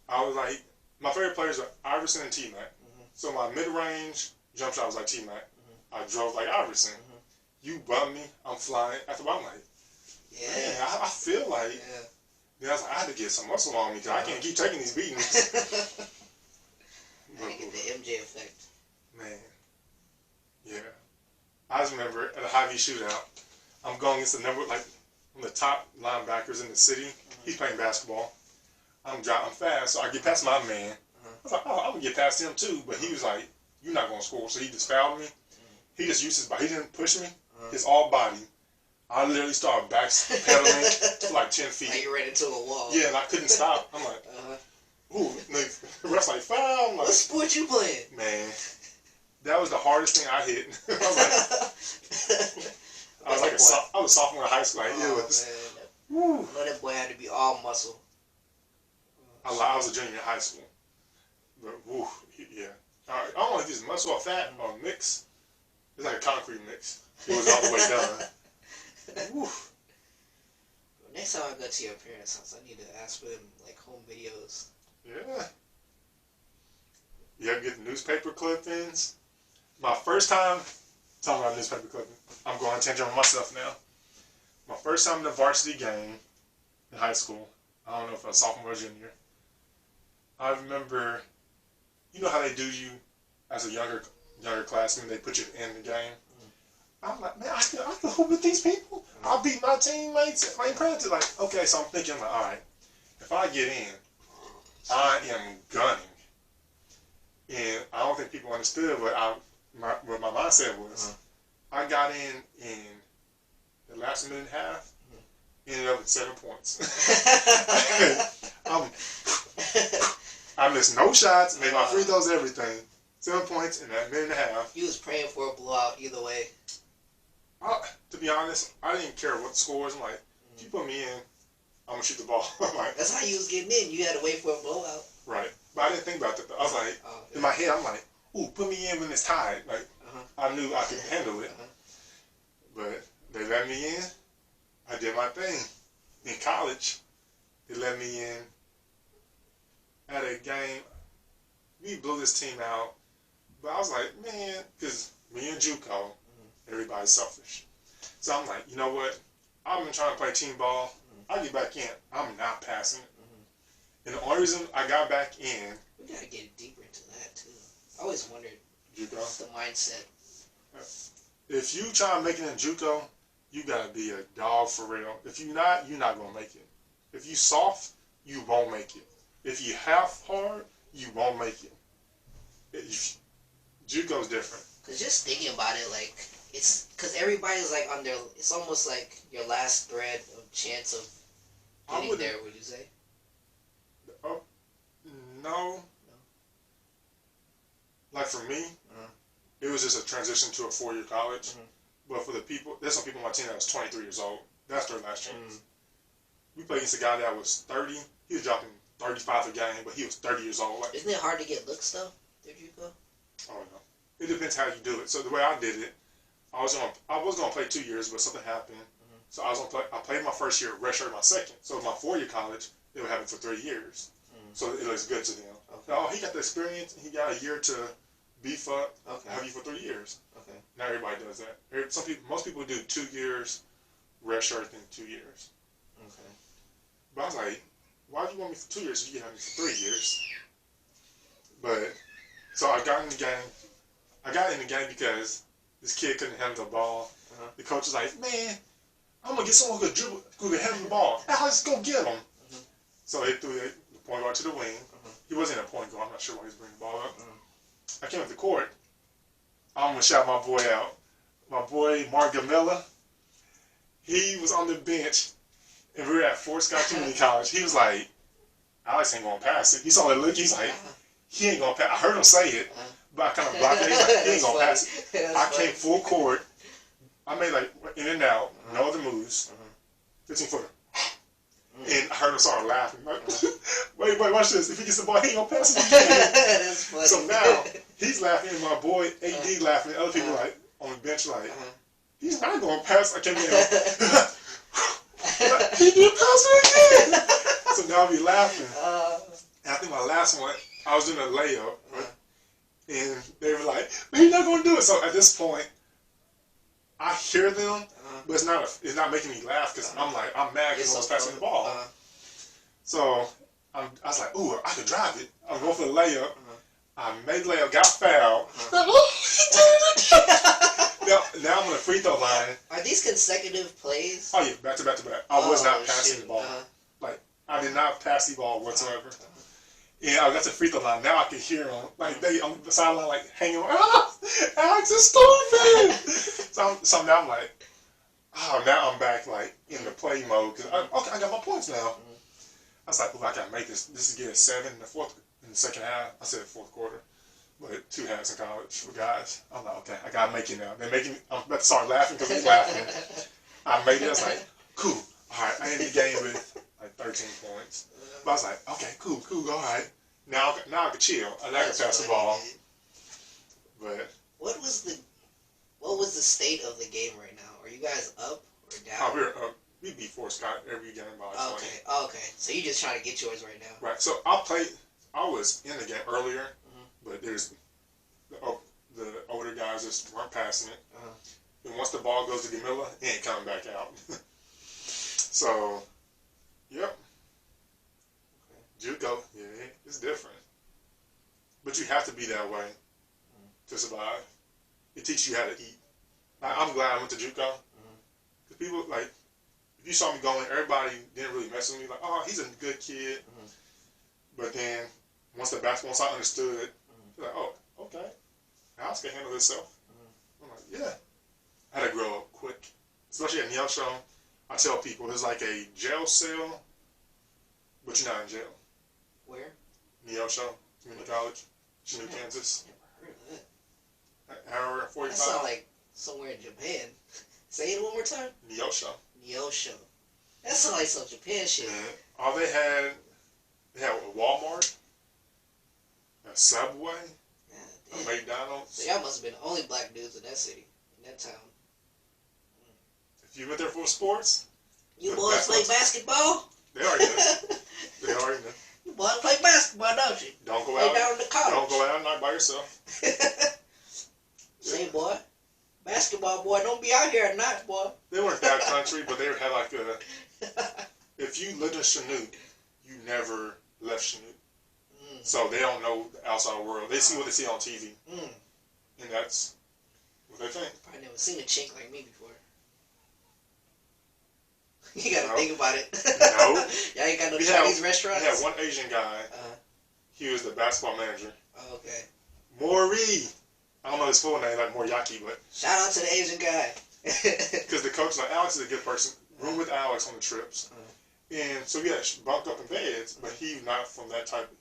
Speaker 1: I was like, my favorite players are Iverson and T-Mac. So my mid-range jump shot was like T-Mac. I drove like Iverson. You bump me, I'm flying. After I'm like, man, I feel like. Then I was like, I had to get some muscle on me because I can't keep taking these beatings.
Speaker 2: I get the MJ effect.
Speaker 1: Man. Yeah. I just remember at a Hy-Vee shootout, I'm going against the one of the top linebackers in the city. He's playing basketball. I'm fast, so I get past my man. I was like, oh, I'm going to get past him too. But he was like, you're not going to score. So he just fouled me. He just used his body. He didn't push me. His all body. I literally started backpedaling to like 10 feet.
Speaker 2: Like you ran into a wall.
Speaker 1: Yeah, and I couldn't stop. I'm like, ooh. The ref's like, foul. I'm like,
Speaker 2: what sport you playing?
Speaker 1: Man, that was the hardest thing I hit. I was sophomore in high school.
Speaker 2: Man. I know that boy had to be all muscle.
Speaker 1: I was a junior in high school. But, woo, yeah. I don't know if it's muscle or fat or a mix. It's like a concrete mix. It was all the way done. Woo.
Speaker 2: Next time I go to your parents' house, I need to ask for them, like, home videos.
Speaker 1: Yeah. You ever get the newspaper clippings? My first time, talking about newspaper clipping, I'm going to tangent on myself now. My first time in the varsity game in high school, I don't know if I was sophomore or junior, I remember, you know how they do you as a younger classman, they put you in the game? I'm like, man, I can hoop with these people. I'll beat my teammates in practice. Like, okay, so I'm thinking, like, all right, if I get in, I am gunning. And I don't think people understood what my mindset was. I got in the last minute and a half, ended up with 7 points. I missed no shots, made my free throws, everything. 7 points in that minute and a half.
Speaker 2: You was praying for a blowout either way.
Speaker 1: To be honest, I didn't care what the score was. I'm like, if you put me in, I'm gonna shoot the ball. Like,
Speaker 2: that's how you was getting in. You had to wait for a blowout.
Speaker 1: Right, but I didn't think about that. I was like, in my head, I'm like, ooh, put me in when it's tied. Like, I knew I could handle it. But they let me in. I did my thing. In college, they let me in at a game. We blew this team out. But I was like, man, because me and JUCO, everybody's selfish. So I'm like, you know what? I've been trying to play team ball. I get back in. I'm not passing it. And the only reason I got back in.
Speaker 2: We gotta get deeper into that too. I always wondered
Speaker 1: JUCO.
Speaker 2: the mindset.
Speaker 1: If you try to make it in JUCO, you gotta be a dog for real. If you're not gonna make it. If you soft, you won't make it. If you half hard, you won't make it. JUCO's different.
Speaker 2: Cause just thinking about it, like it's because everybody's like on their. It's almost like your last thread of chance of getting there. Would you say?
Speaker 1: Oh, no. Like for me, it was just a transition to a 4-year college. But for the people, there's some people on my team that was 23 years old. That's their last chance. We played against a guy that was 30. He was dropping 35 a game, but he was 30 years old. Like,
Speaker 2: isn't it hard to get looks though? Did you go?
Speaker 1: Oh no. It depends how you do it. So the way I did it, I was gonna play 2 years, but something happened. So I played my first year, redshirt my second. So my 4-year college, they were having for 3 years. So it looks good to them. Oh, he got the experience. He got a year to beef up. Have you for 3 years. Not everybody does that. Most people do 2 years, redshirt, then 2 years. But I was like, why do you want me for 2 years if you can have me for 3 years? But so I got in the game. I got in the game because this kid couldn't handle the ball. The coach was like, man, I'm gonna get someone who can handle the ball. Alex, go get him. So they threw the point guard to the wing. He wasn't a point guard. I'm not sure why he was bringing the ball up. I came up the court. I'm gonna shout my boy out. My boy Mark Gamella. He was on the bench, and we were at Fort Scott Community College. He was like, Alex ain't gonna pass it. He saw that look. He's like, he ain't gonna pass. I heard him say it, but I kind of blocked it. He's like, he ain't gonna pass it. I came full court. I made like in and out, no other moves. 15-footer. And I heard him start laughing. Like, wait, watch this. If he gets the ball, he ain't gonna pass it again.
Speaker 2: That's funny.
Speaker 1: So now he's laughing, and my boy AD laughing. Other people like on the bench like, he's not gonna pass. I can't get him. He did pass it again. So now I be laughing. And I think my last one, I was doing a layup, and they were like, "Man, he's not gonna do it." So at this point, I hear them, but it's not making me laugh because I'm mad because I was passing the ball. So I was like, "Ooh, I could drive it." I'm going for the layup. I made the layup, got fouled. Now I'm on the free throw line.
Speaker 2: Are these consecutive plays?
Speaker 1: Oh yeah, back to back to back. I was not passing the ball. Like I did not pass the ball whatsoever. And I got to free throw line. Now I can hear them. Like they on the sideline, like hanging on. Alex is stupid. so now I'm like, now I'm back like in the play mode. Cause I got my points now. I was like, I gotta make this. This is getting 7 in the second half. I said fourth quarter, but 2 halves in college for guys. I'm like, okay, I gotta make it now. They're making. I'm about to start laughing because they're laughing. I made it. I was like, cool. All right, I ended the game with like 13 points. But I was like, okay, cool, all right. Now I can chill. I can pass the ball. But
Speaker 2: what was the state of the game right now? Are you guys up or down?
Speaker 1: Oh, we're up. We beat Fort Scott every game by 20.
Speaker 2: Okay. So you're just trying to get yours right now.
Speaker 1: Right. So I was in the game earlier, but there's the older guys just weren't passing it. And once the ball goes to Gamilla, it ain't coming back out. So, yep. JUCO, yeah, it's different. But you have to be that way to survive. It teaches you how to eat. I'm glad I went to JUCO. Because people, like, if you saw me going, everybody didn't really mess with me. Like, oh, he's a good kid. But then, once I understood, Like, oh, okay. The house can handle itself. I'm like, yeah. I had to grow up quick. Especially at Neosho. I tell people it's like a jail cell, but you're not in jail.
Speaker 2: Where?
Speaker 1: Neosho Community College, Chattanooga, Kansas.
Speaker 2: Never heard of that.
Speaker 1: An hour and 45.
Speaker 2: That sounds like somewhere in Japan. Say it one more time.
Speaker 1: Neosho.
Speaker 2: Neosho. That sounds like some Japan shit.
Speaker 1: Man, all they had a Walmart, a Subway, a McDonald's.
Speaker 2: So y'all must have been the only black dudes in that city, in that town.
Speaker 1: If you went there for sports,
Speaker 2: You boys play basketball?
Speaker 1: they already know. They already know.
Speaker 2: You boys play basketball, don't you?
Speaker 1: Don't go
Speaker 2: Play
Speaker 1: out.
Speaker 2: down in the college.
Speaker 1: Don't go out at night by yourself.
Speaker 2: Say, boy, basketball boy, don't be out here at night, boy.
Speaker 1: They weren't that country, but they had like a. If you lived in Chinook, you never left Chinook. So they don't know the outside world. They see what they see on TV. And that's what they think.
Speaker 2: Probably never seen a chink like me before. You gotta think about it.
Speaker 1: No.
Speaker 2: Y'all ain't got no Chinese restaurants?
Speaker 1: We had one Asian guy. He was the basketball manager.
Speaker 2: Oh, okay.
Speaker 1: Mori. I don't know his full name, like Moriaki, but.
Speaker 2: Shout out to the Asian guy.
Speaker 1: Because the coach, like, Alex is a good person. Room with Alex on the trips. And so we had bunked up in beds, but he's not from that type.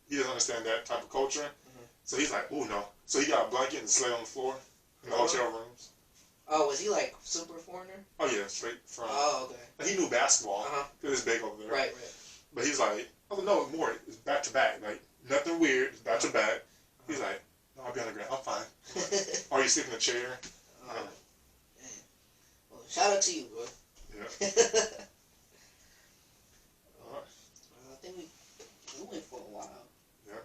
Speaker 1: He doesn't understand that type of culture. So he's like, oh no. So he got a blanket and slept on the floor in the hotel rooms.
Speaker 2: Oh, was he like super foreigner?
Speaker 1: Oh yeah, straight from.
Speaker 2: Oh, okay.
Speaker 1: He knew basketball. Because it's big over there.
Speaker 2: Right, right.
Speaker 1: But he's like, oh no, more. It's back to back. Like, nothing weird. It's back to back. He's like, no, I'll be on the ground. I'm fine. Or you sleep in a chair.
Speaker 2: Oh, man. Well, shout out to you, boy.
Speaker 1: Yeah.
Speaker 2: I think we went for a while.
Speaker 1: Yeah.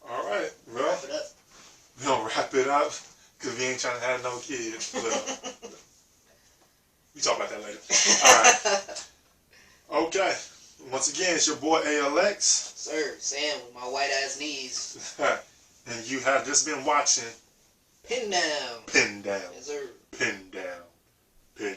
Speaker 1: All right. Well,
Speaker 2: Wrap it up.
Speaker 1: We're going to wrap it up because we ain't trying to have no kids. We talk about that later. All right. Okay. Once again, it's your boy ALX.
Speaker 2: Sir, Sam with my white ass knees.
Speaker 1: And you have just been watching
Speaker 2: PinDown.
Speaker 1: PinDown.
Speaker 2: Yes, sir.
Speaker 1: PinDown. PinDown.